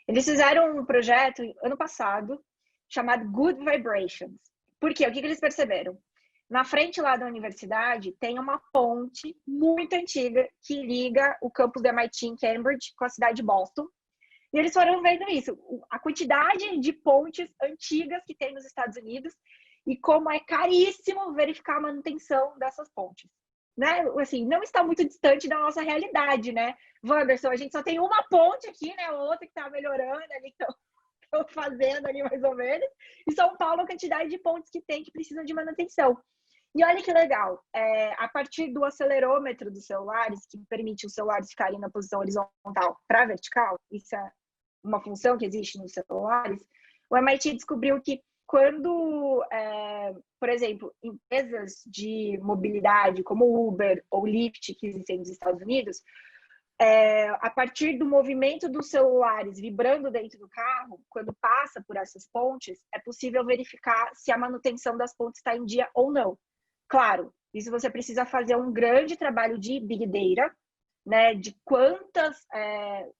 Eles fizeram um projeto ano passado chamado Good Vibrations. Por quê? O que eles perceberam? Na frente lá da universidade tem uma ponte muito antiga que liga o campus do MIT em Cambridge com a cidade de Boston. E eles foram vendo isso, a quantidade de pontes antigas que tem nos Estados Unidos e como é caríssimo verificar a manutenção dessas pontes. Né? Assim, não está muito distante da nossa realidade, né? Wanderson, a gente só tem uma ponte aqui, né? Outra que está melhorando ali, que estão fazendo ali mais ou menos. E São Paulo, a quantidade de pontes que tem que precisam de manutenção. E olha que legal, a partir do acelerômetro dos celulares, que permite os celulares ficarem na posição horizontal para vertical, isso é uma função que existe nos celulares, o MIT descobriu que quando, por exemplo, empresas de mobilidade como Uber ou Lyft, que existem nos Estados Unidos, a partir do movimento dos celulares vibrando dentro do carro, quando passa por essas pontes, é possível verificar se a manutenção das pontes está em dia ou não. Claro, isso você precisa fazer um grande trabalho de Big Data, né, de quantas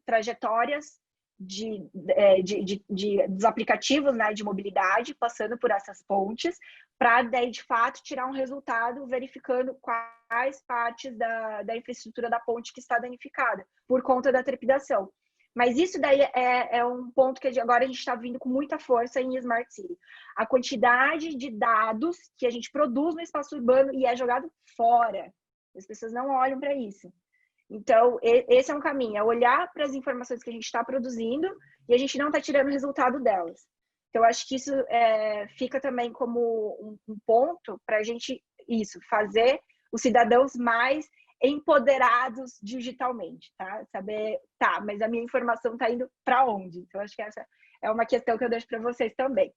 trajetórias dos aplicativos, né, de mobilidade passando por essas pontes, para daí de fato tirar um resultado verificando quais partes da infraestrutura da ponte que está danificada por conta da trepidação. Mas isso daí é um ponto que agora a gente está vindo com muita força em Smart City. A quantidade de dados que a gente produz no espaço urbano e é jogado fora. As pessoas não olham para isso. Então, esse é um caminho, é olhar para as informações que a gente está produzindo e a gente não está tirando o resultado delas. Então, acho que isso fica também como um ponto para a gente, fazer os cidadãos mais empoderados digitalmente, tá? Saber, mas a minha informação está indo para onde? Então, acho que essa é uma questão que eu deixo para vocês também.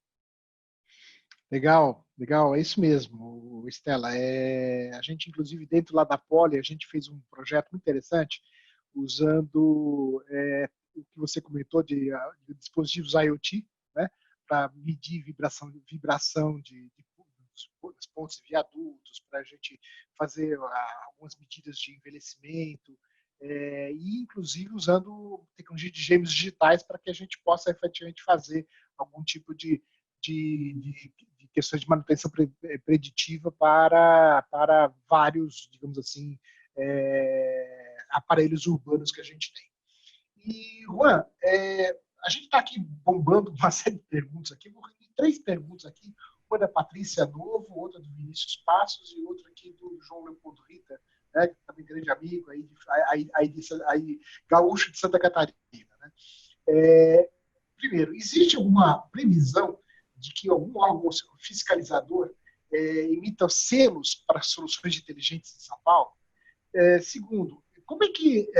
Legal, legal, é isso mesmo, Estela. A gente, inclusive, dentro lá da Poli, a gente fez um projeto muito interessante usando o que você comentou de dispositivos IoT, né, para medir vibração de pontes e viadutos, para a gente fazer algumas medidas de envelhecimento, e inclusive usando tecnologia de gêmeos digitais para que a gente possa efetivamente fazer algum tipo de questões de manutenção preditiva para vários, digamos assim, aparelhos urbanos que a gente tem. E, Juan, a gente está aqui bombando uma série de perguntas aqui, vou reunir 3 perguntas aqui, uma da Patrícia Novo, outra do Vinícius Passos e outra aqui do João Leopoldo Ritter, né, que também é grande amigo, aí, gaúcho de Santa Catarina. Né? Primeiro, existe alguma previsão de que algum órgão fiscalizador emita selos para soluções inteligentes em São Paulo? Segundo, como é que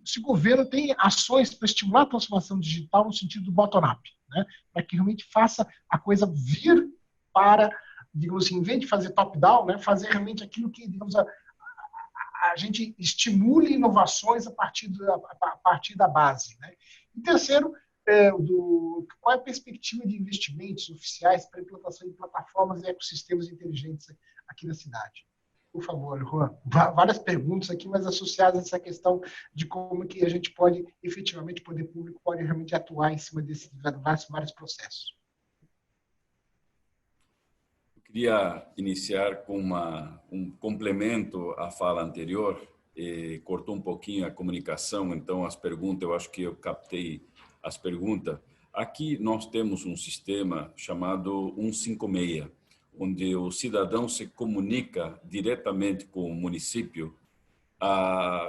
se o governo tem ações para estimular a transformação digital no sentido do bottom-up, né? Para que realmente faça a coisa vir para, digamos assim, em vez de fazer top-down, né, fazer realmente aquilo que, digamos, a gente estimule inovações a partir da base. Né? E terceiro, qual é a perspectiva de investimentos oficiais para a implantação de plataformas e ecossistemas inteligentes aqui na cidade? Por favor, Juan. Várias perguntas aqui, mas associadas a essa questão de como que a gente pode, efetivamente, o poder público pode realmente atuar em cima desses vários processos. Eu queria iniciar com um complemento à fala anterior. Cortou um pouquinho a comunicação, então as perguntas, eu acho que eu captei as perguntas. Aqui nós temos um sistema chamado 156, onde o cidadão se comunica diretamente com o município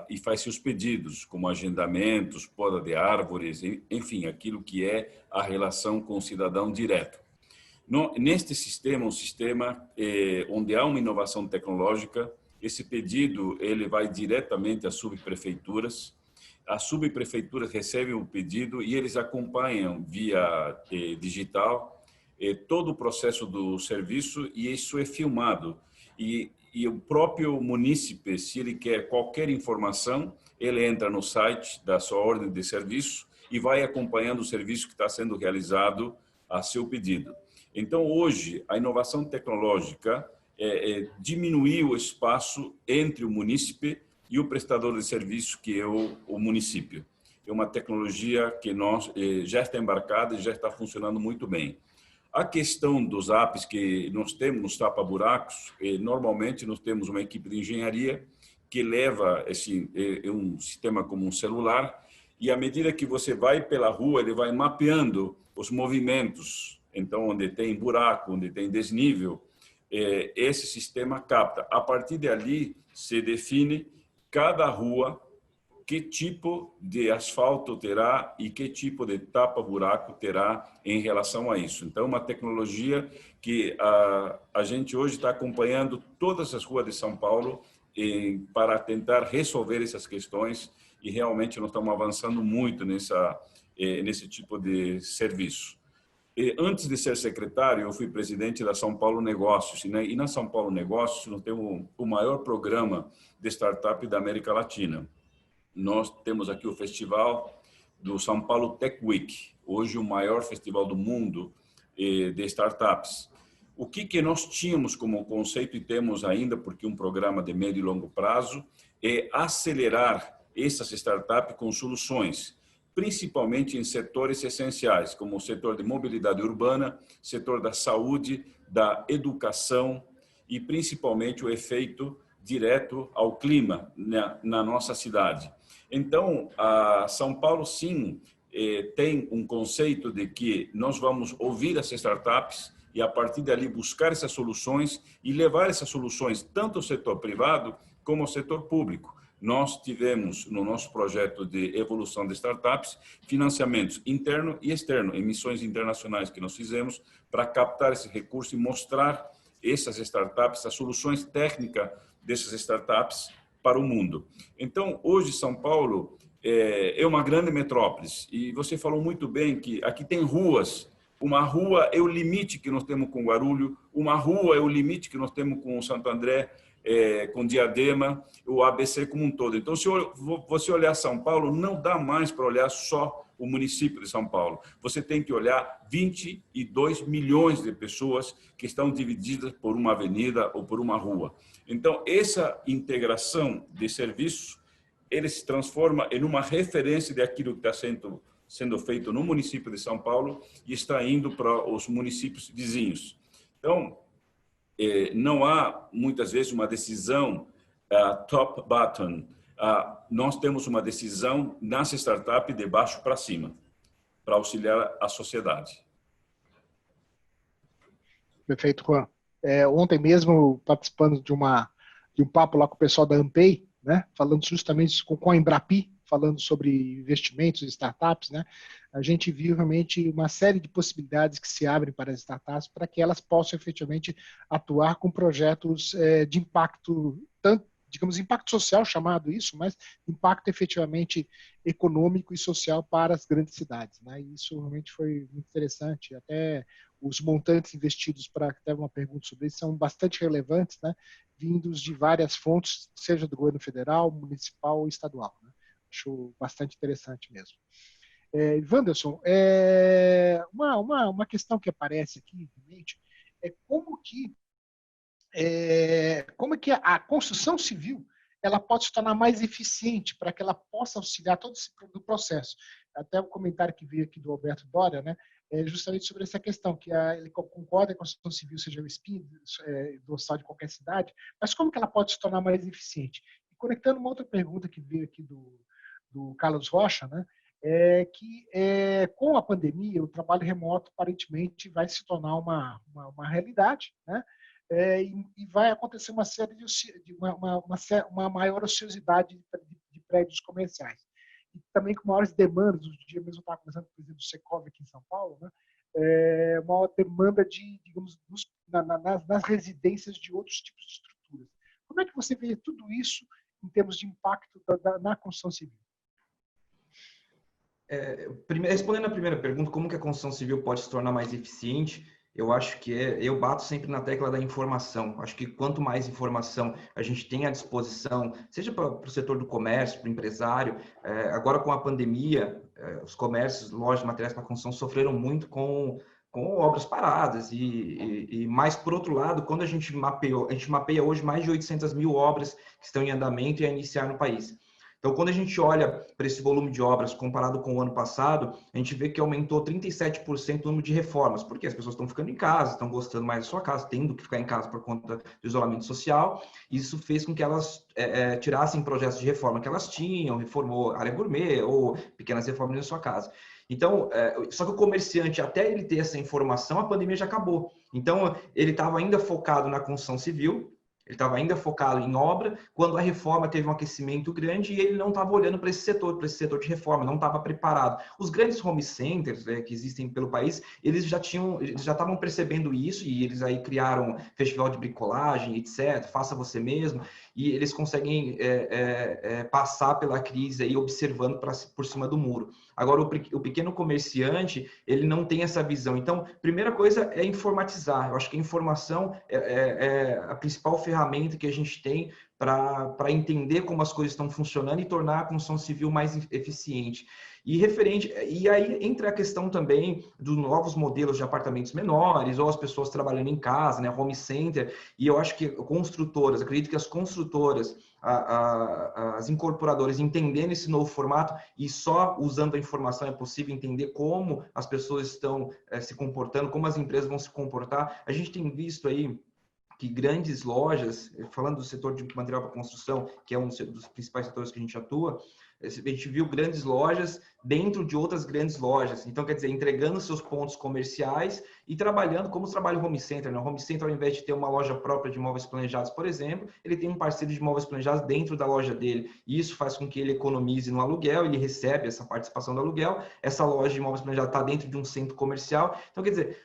e faz seus pedidos, como agendamentos, poda de árvores, enfim, aquilo que é a relação com o cidadão direto. Neste sistema, um sistema onde há uma inovação tecnológica, esse pedido ele vai diretamente às subprefeituras. As subprefeituras recebem o pedido e eles acompanham via digital todo o processo do serviço, e isso é filmado. E o próprio munícipe, se ele quer qualquer informação, ele entra no site da sua ordem de serviço e vai acompanhando o serviço que está sendo realizado a seu pedido. Então, hoje, a inovação tecnológica diminuiu o espaço entre o munícipe e o prestador de serviço, que é o município. É uma tecnologia que já está embarcada e já está funcionando muito bem. A questão dos apps que nós temos nos tapa-buracos, normalmente nós temos uma equipe de engenharia que leva um sistema como um celular, e à medida que você vai pela rua, ele vai mapeando os movimentos. Então, onde tem buraco, onde tem desnível, esse sistema capta. A partir dali, se define cada rua, que tipo de asfalto terá e que tipo de tapa-buraco terá em relação a isso. Então, uma tecnologia que a gente hoje está acompanhando todas as ruas de São Paulo para tentar resolver essas questões, e realmente nós estamos avançando muito nesse tipo de serviço. Antes de ser secretário, eu fui presidente da São Paulo Negócios, né? E na São Paulo Negócios nós temos o maior programa de startup da América Latina. Nós temos aqui o festival do São Paulo Tech Week, hoje o maior festival do mundo de startups. O que nós tínhamos como conceito, e temos ainda, porque um programa de médio e longo prazo, é acelerar essas startups com soluções, principalmente em setores essenciais, como o setor de mobilidade urbana, setor da saúde, da educação e principalmente o efeito direto ao clima na nossa cidade. Então, a São Paulo, sim, tem um conceito de que nós vamos ouvir as startups e, a partir dali, buscar essas soluções e levar essas soluções tanto ao setor privado como ao setor público. Nós tivemos, no nosso projeto de evolução de startups, financiamentos interno e externo, em missões internacionais que nós fizemos para captar esse recurso e mostrar essas startups, as soluções técnicas dessas startups para o mundo. Então, hoje, São Paulo é uma grande metrópole. E você falou muito bem que aqui tem ruas. Uma rua é o limite que nós temos com Guarulhos, uma rua é o limite que nós temos com Santo André. com Diadema, o ABC como um todo. Então, se você olhar São Paulo, não dá mais para olhar só o município de São Paulo. Você tem que olhar 22 milhões de pessoas que estão divididas por uma avenida ou por uma rua. Então, essa integração de serviços, ele se transforma em uma referência daquilo que está sendo feito no município de São Paulo e está indo para os municípios vizinhos. Então, não há, muitas vezes, uma decisão top-bottom. Nós temos uma decisão nas startups de baixo para cima, para auxiliar a sociedade. Perfeito, Juan. Ontem mesmo, participando de um papo lá com o pessoal da Ampay, né, falando justamente com a Embrapi, falando sobre investimentos em startups, né, a gente viu realmente uma série de possibilidades que se abrem para as startups para que elas possam efetivamente atuar com projetos de impacto, tanto, digamos, impacto social, chamado isso, mas impacto efetivamente econômico e social para as grandes cidades, né? E isso realmente foi muito interessante. Até os montantes investidos, para até uma pergunta sobre isso, são bastante relevantes, né? Vindos de várias fontes, seja do governo federal, municipal ou estadual, né? Acho bastante interessante mesmo. Wanderson, uma questão que aparece aqui, realmente, é como que a construção civil ela pode se tornar mais eficiente para que ela possa auxiliar todo esse processo. Até o comentário que veio aqui do Alberto Doria, né, é justamente sobre essa questão, que ele concorda que a construção civil seja o espinho dorsal de qualquer cidade, mas como que ela pode se tornar mais eficiente? E conectando uma outra pergunta que veio aqui do Carlos Rocha, né, com a pandemia, o trabalho remoto aparentemente vai se tornar uma realidade, né? E vai acontecer uma série uma maior ociosidade de prédios comerciais. E também com maiores demandas, um dia mesmo eu estava conversando com o presidente do Secov aqui em São Paulo, né? Maior demanda digamos, nas residências de outros tipos de estruturas. Como é que você vê tudo isso em termos de impacto na construção civil? Respondendo a primeira pergunta, como que a construção civil pode se tornar mais eficiente? Eu acho que eu bato sempre na tecla da informação. Acho que quanto mais informação a gente tem à disposição, seja para o setor do comércio, para o empresário, agora com a pandemia, os comércios, lojas de materiais para construção sofreram muito com obras paradas e mais por outro lado, quando a gente mapeia hoje mais de 800 mil obras que estão em andamento e a iniciar no país. Então, quando a gente olha para esse volume de obras comparado com o ano passado, a gente vê que aumentou 37% o número de reformas, porque as pessoas estão ficando em casa, estão gostando mais da sua casa, tendo que ficar em casa por conta do isolamento social. Isso fez com que elas tirassem projetos de reforma que elas tinham, reformou área gourmet ou pequenas reformas na sua casa. Então, só que o comerciante, até ele ter essa informação, a pandemia já acabou. Então, ele estava ainda focado na construção civil, ele estava ainda focado em obra, quando a reforma teve um aquecimento grande e ele não estava olhando para esse setor de reforma, não estava preparado. Os grandes home centers que existem pelo país, eles já estavam percebendo isso e eles aí criaram festival de bricolagem, etc., faça você mesmo, e eles conseguem passar pela crise aí observando por cima do muro. Agora, o pequeno comerciante, ele não tem essa visão. Então, primeira coisa é informatizar. Eu acho que a informação é a principal ferramenta que a gente tem para entender como as coisas estão funcionando e tornar a construção civil mais eficiente. E aí entra a questão também dos novos modelos de apartamentos menores, ou as pessoas trabalhando em casa, né, home center, e eu acho que acredito que as construtoras, as incorporadoras entendendo esse novo formato e só usando a informação é possível entender como as pessoas estão se comportando, como as empresas vão se comportar. A gente tem visto aí que grandes lojas, falando do setor de material para construção, que é um dos principais setores que a gente atua, a gente viu grandes lojas dentro de outras grandes lojas. Então, quer dizer, entregando seus pontos comerciais e trabalhando como trabalha o home center. Né? O home center, ao invés de ter uma loja própria de móveis planejados, por exemplo, ele tem um parceiro de móveis planejados dentro da loja dele. E isso faz com que ele economize no aluguel, ele recebe essa participação do aluguel. Essa loja de móveis planejados está dentro de um centro comercial. Então, quer dizer,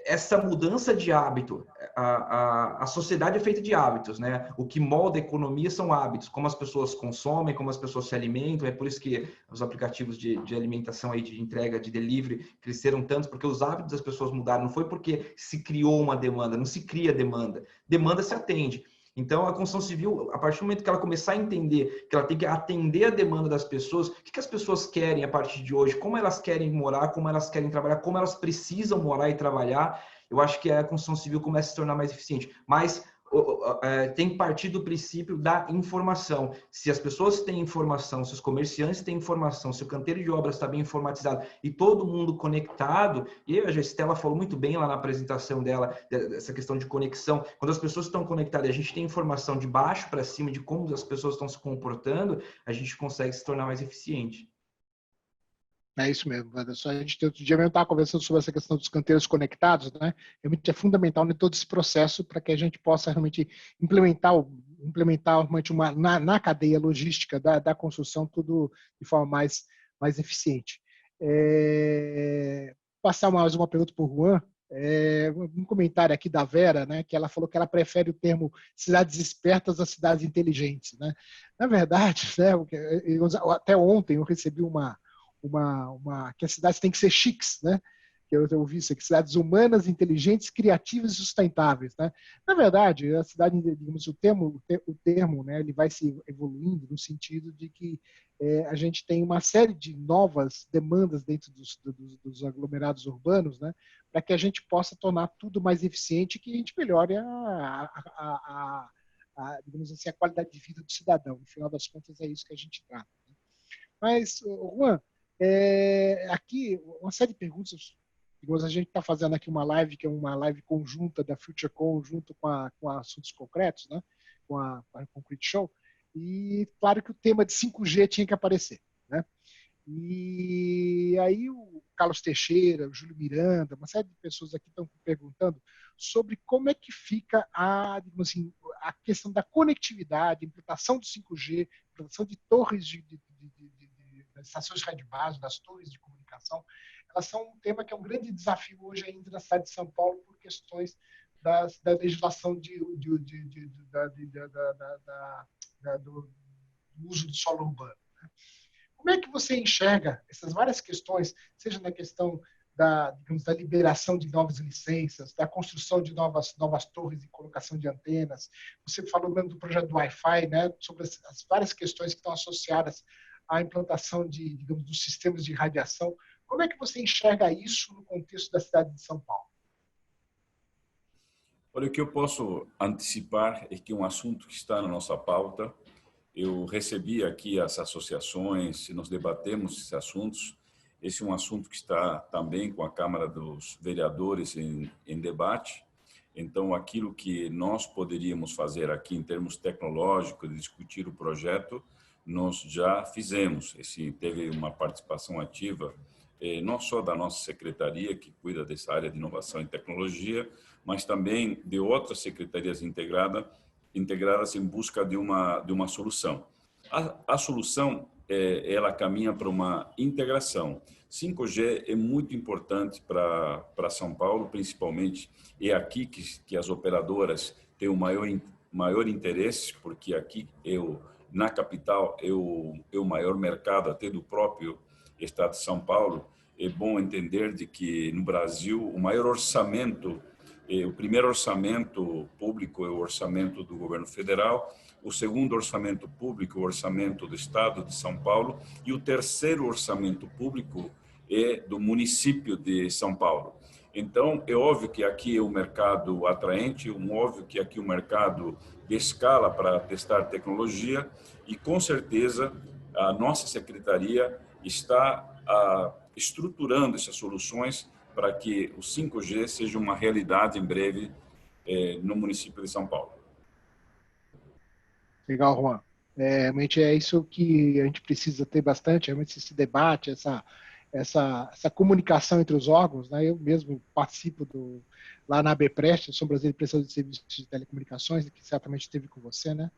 essa mudança de hábito, a sociedade é feita de hábitos, né? O que molda a economia são hábitos, como as pessoas consomem, como as pessoas se alimentam. É por isso que os aplicativos de alimentação aí, de entrega, de delivery, cresceram tanto, porque os hábitos das pessoas mudaram. Não foi porque se criou uma demanda, não se cria demanda. Demanda se atende. Então, a construção civil, a partir do momento que ela começar a entender que ela tem que atender a demanda das pessoas, o que as pessoas querem a partir de hoje, como elas querem morar, como elas querem trabalhar, como elas precisam morar e trabalhar, eu acho que a construção civil começa a se tornar mais eficiente. Mas tem que partir do princípio da informação. Se as pessoas têm informação, se os comerciantes têm informação, se o canteiro de obras está bem informatizado e todo mundo conectado, e a Estela falou muito bem lá na apresentação dela, dessa questão de conexão, quando as pessoas estão conectadas, a gente tem informação de baixo para cima de como as pessoas estão se comportando, a gente consegue se tornar mais eficiente. É isso mesmo, Anderson. A gente outro dia mesmo estava conversando sobre essa questão dos canteiros conectados, né? Realmente é fundamental em todo esse processo para que a gente possa realmente implementar realmente na cadeia logística da construção tudo de forma mais eficiente. Passar mais uma pergunta para o Juan. Um comentário aqui da Vera, né, que ela falou que ela prefere o termo cidades espertas a cidades inteligentes, né? Na verdade, né, até ontem eu recebi que as cidades têm que ser chiques, né? Que eu ouvi isso aqui, cidades humanas, inteligentes, criativas e sustentáveis, né? Na verdade, a cidade, digamos, o termo, né, ele vai se evoluindo no sentido de que a gente tem uma série de novas demandas dentro dos aglomerados urbanos, né? Para que a gente possa tornar tudo mais eficiente e que a gente melhore digamos assim, a qualidade de vida do cidadão. No final das contas, é isso que a gente trata. Né? Mas, Juan, aqui uma série de perguntas. A gente está fazendo aqui uma live que é uma live conjunta da FutureCon junto com assuntos concretos, né? com a Concrete Show. E claro que o tema de 5G tinha que aparecer, né? E aí o Carlos Teixeira, o Júlio Miranda, uma série de pessoas aqui estão perguntando sobre como é que fica digamos assim, a questão da conectividade, implantação do 5G, implantação de torres das estações de rádio base, das torres de comunicação. Elas são um tema que é um grande desafio hoje ainda na cidade de São Paulo por questões da legislação do uso do solo urbano. Né? Como é que você enxerga essas várias questões, seja na questão digamos, da liberação de novas licenças, da construção de novas torres e colocação de antenas? Você falou mesmo do projeto do Wi-Fi, né, sobre as várias questões que estão associadas à implantação digamos, dos sistemas de radiação. Como é que você enxerga isso no contexto da cidade de São Paulo? Olha, o que eu posso antecipar é que um assunto que está na nossa pauta, eu recebi aqui as associações, nós debatemos esses assuntos. Esse é um assunto que está também com a Câmara dos Vereadores em debate. Então, aquilo que nós poderíamos fazer aqui em termos tecnológicos, discutir o projeto, nós já fizemos. Teve uma participação ativa, não só da nossa secretaria, que cuida dessa área de inovação e tecnologia, mas também de outras secretarias integradas em busca de uma solução. A solução, ela caminha para uma integração. 5G é muito importante para São Paulo, principalmente. É aqui que as operadoras têm o maior interesse, porque aqui, na capital, é o maior mercado, até do próprio estado de São Paulo. É bom entender de que, no Brasil, o maior orçamento, o primeiro orçamento público é o orçamento do governo federal, o segundo orçamento público é o orçamento do estado de São Paulo e o terceiro orçamento público é do município de São Paulo. Então, é óbvio que aqui é um mercado atraente, óbvio que aqui é um mercado de escala para testar tecnologia e, com certeza, a nossa secretaria está estruturando essas soluções para que o 5G seja uma realidade em breve no município de São Paulo. Legal, Juan. Realmente é isso que a gente precisa ter bastante, realmente esse debate, essa comunicação entre os órgãos. Né? Eu mesmo participo lá na ABPrest, sou brasileiro prestador de serviços de telecomunicações, que certamente esteve com você, né?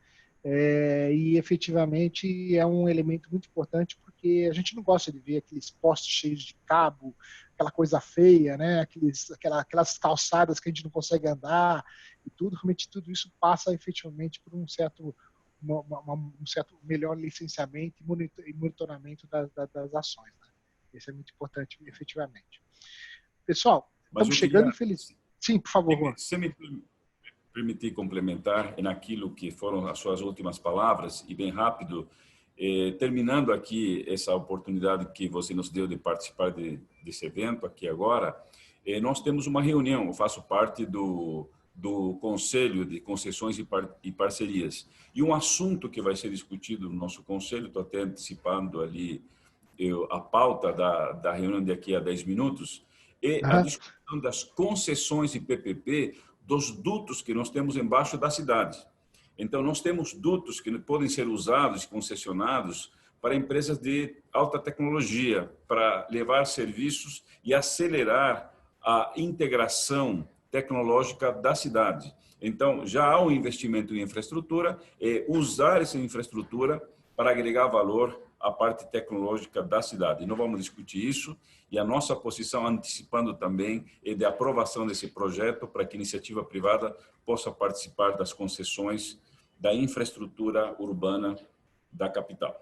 E efetivamente é um elemento muito importante porque a gente não gosta de ver aqueles postes cheios de cabo, aquela coisa feia, né? Aquelas calçadas que a gente não consegue andar e tudo. Realmente tudo isso passa efetivamente por um certo melhor licenciamento e monitoramento das ações. Né? Isso é muito importante, efetivamente. Pessoal, estamos chegando, infelizmente. Sim, por favor, Juan. permitir complementar naquilo que foram as suas últimas palavras, e bem rápido, terminando aqui essa oportunidade que você nos deu de participar desse evento aqui agora, nós temos uma reunião, eu faço parte do Conselho de Concessões e Parcerias. E um assunto que vai ser discutido no nosso conselho, estou até antecipando ali a pauta da reunião daqui a 10 minutos, é a discussão das concessões e PPP dos dutos que nós temos embaixo da cidade. Então, nós temos dutos que podem ser usados e concessionados para empresas de alta tecnologia, para levar serviços e acelerar a integração tecnológica da cidade. Então, já há um investimento em infraestrutura, usar essa infraestrutura para agregar valor à parte tecnológica da cidade. E nós vamos discutir isso, e a nossa posição, antecipando também, é de aprovação desse projeto para que a iniciativa privada possa participar das concessões da infraestrutura urbana da capital.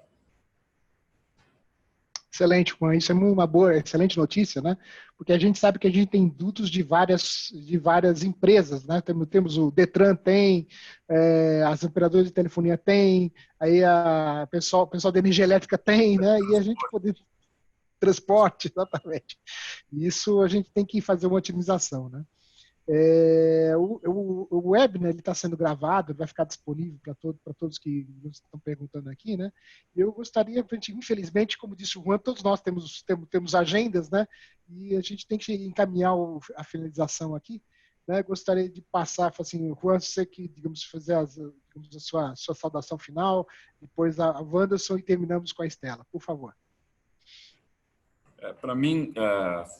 Excelente, Juan. Isso é uma boa, excelente notícia, né? Porque a gente sabe que a gente tem dutos de várias empresas, né? Temos o Detran tem, as operadoras de telefonia tem, aí o pessoal da energia elétrica tem, né? E a gente poder transporte, exatamente. Isso a gente tem que fazer uma otimização, né? O webinar ele está sendo gravado, vai ficar disponível para todos que estão perguntando aqui, né? Eu gostaria, infelizmente, como disse o Juan, todos nós temos agendas, né? E a gente tem que encaminhar a finalização aqui, né? Gostaria de passar, assim, Juan, você que, digamos, fazer a sua saudação final, depois a Wanderson e terminamos com a Estela, por favor. Para mim,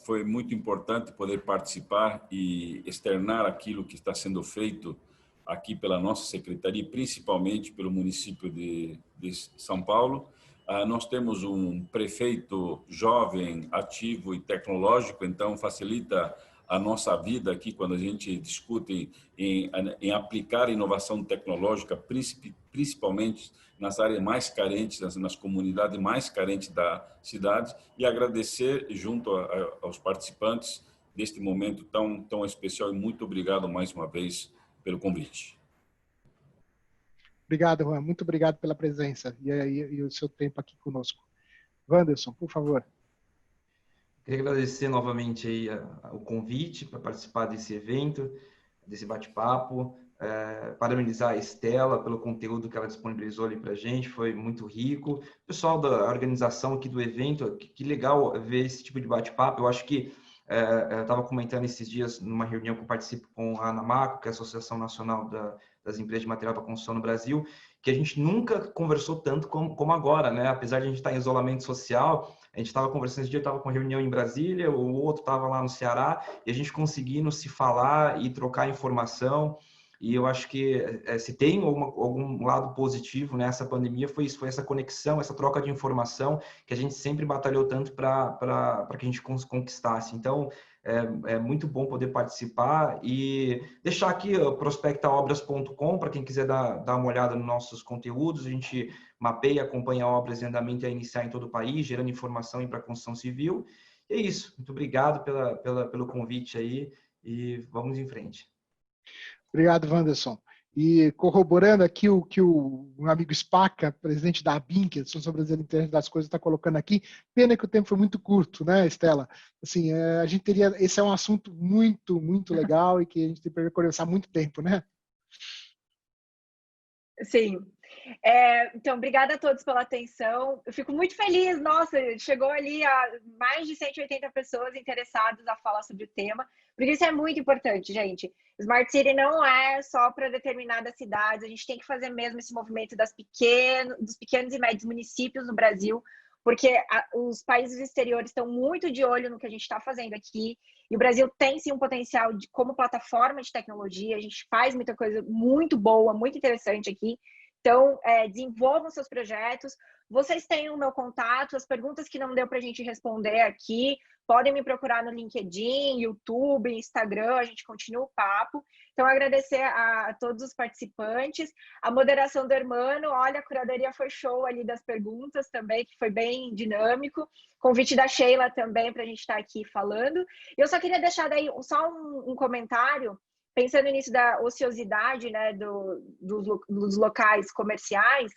foi muito importante poder participar e externar aquilo que está sendo feito aqui pela nossa secretaria, principalmente pelo município de São Paulo. Nós temos um prefeito jovem, ativo e tecnológico, então facilita a nossa vida aqui quando a gente discute em aplicar inovação tecnológica, principalmente nas áreas mais carentes, nas comunidades mais carentes da cidade, e agradecer junto aos participantes deste momento tão especial, e muito obrigado mais uma vez pelo convite. Obrigado, Juan. Muito obrigado pela presença e o seu tempo aqui conosco. Wanderson, por favor. Queria agradecer novamente aí o convite para participar desse evento, desse bate-papo. Parabenizar a Estela pelo conteúdo que ela disponibilizou ali para a gente, foi muito rico. Pessoal da organização aqui do evento, que legal ver esse tipo de bate-papo. Eu acho que eu estava comentando esses dias numa reunião que eu participo com a ANAMACO, que é a Associação Nacional das Empresas de Material para Construção no Brasil, que a gente nunca conversou tanto como agora, né? Apesar de a gente estar em isolamento social, a gente estava conversando esse dia, eu estava com reunião em Brasília, o outro estava lá no Ceará, e a gente conseguindo se falar e trocar informação. E eu acho que se tem algum lado positivo nessa pandemia, foi isso, foi essa conexão, essa troca de informação que a gente sempre batalhou tanto para que a gente conquistasse. Então, é muito bom poder participar e deixar aqui prospectaobras.com para quem quiser dar uma olhada nos nossos conteúdos. A gente mapeia, acompanha obras em andamento a iniciar em todo o país, gerando informação para a construção civil. E é isso. Muito obrigado pelo convite aí e vamos em frente. Obrigado, Wanderson. E corroborando aqui o que o amigo Spaca, presidente da ABIN, que é a Associação Brasileira de Internet das Coisas, está colocando aqui, pena que o tempo foi muito curto, né, Estela? Assim, a gente teria, esse é um assunto muito, muito legal e que a gente tem para conversar há muito tempo, né? Sim. Então, obrigada a todos pela atenção. Eu fico muito feliz, nossa, chegou ali a mais de 180 pessoas interessadas a falar sobre o tema, porque isso é muito importante, gente. Smart City não é só para determinadas cidades, a gente tem que fazer mesmo esse movimento dos pequenos e médios municípios no Brasil, porque os países exteriores estão muito de olho no que a gente está fazendo aqui, e o Brasil tem sim um potencial como plataforma de tecnologia, a gente faz muita coisa muito boa, muito interessante aqui. Então, desenvolvam seus projetos. Vocês têm o meu contato, as perguntas que não deu para a gente responder aqui, podem me procurar no LinkedIn, YouTube, Instagram, a gente continua o papo. Então, agradecer a todos os participantes. A moderação do Hermano, olha, a curadoria foi show ali das perguntas também, que foi bem dinâmico. Convite da Sheila também para a gente estar aqui falando. Eu só queria deixar daí só um comentário, pensando nisso da ociosidade, né, dos locais comerciais,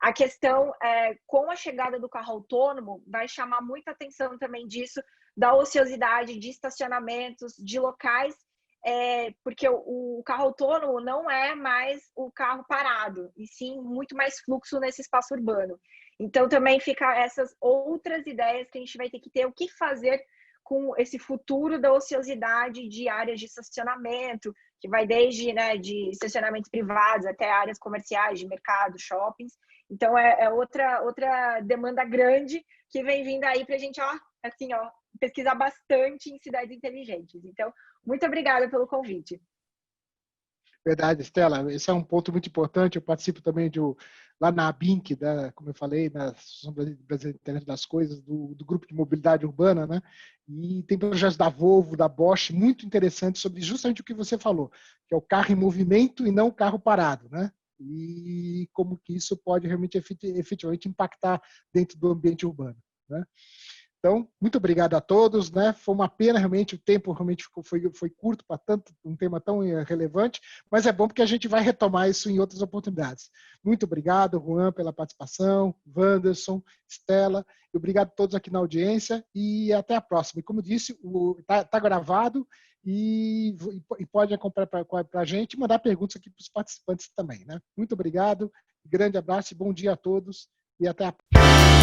a questão com a chegada do carro autônomo, vai chamar muita atenção também disso, da ociosidade, de estacionamentos, de locais, porque o carro autônomo não é mais o carro parado, e sim muito mais fluxo nesse espaço urbano. Então, também fica essas outras ideias que a gente vai ter que ter, o que fazer com esse futuro da ociosidade de áreas de estacionamento, que vai desde, né, de estacionamentos privados até áreas comerciais, de mercado, shoppings. Então, outra demanda grande que vem vindo aí para a gente, pesquisar bastante em cidades inteligentes. Então, muito obrigada pelo convite. Verdade, Estela. Esse é um ponto muito importante. Eu participo também lá na ABINC, como eu falei, na Associação Brasileira de Internet das Coisas, do Grupo de Mobilidade Urbana, né? E tem projetos da Volvo, da Bosch, muito interessantes sobre justamente o que você falou, que é o carro em movimento e não o carro parado, né? E como que isso pode realmente efetivamente impactar dentro do ambiente urbano, né? Então, muito obrigado a todos, né? Foi uma pena, realmente, o tempo realmente foi curto para um tema tão relevante, mas é bom porque a gente vai retomar isso em outras oportunidades. Muito obrigado, Juan, pela participação, Wanderson, Estela, e obrigado a todos aqui na audiência e até a próxima. E como disse, está gravado e pode acompanhar para a gente e mandar perguntas aqui para os participantes também, né? Muito obrigado, grande abraço e bom dia a todos e até a próxima.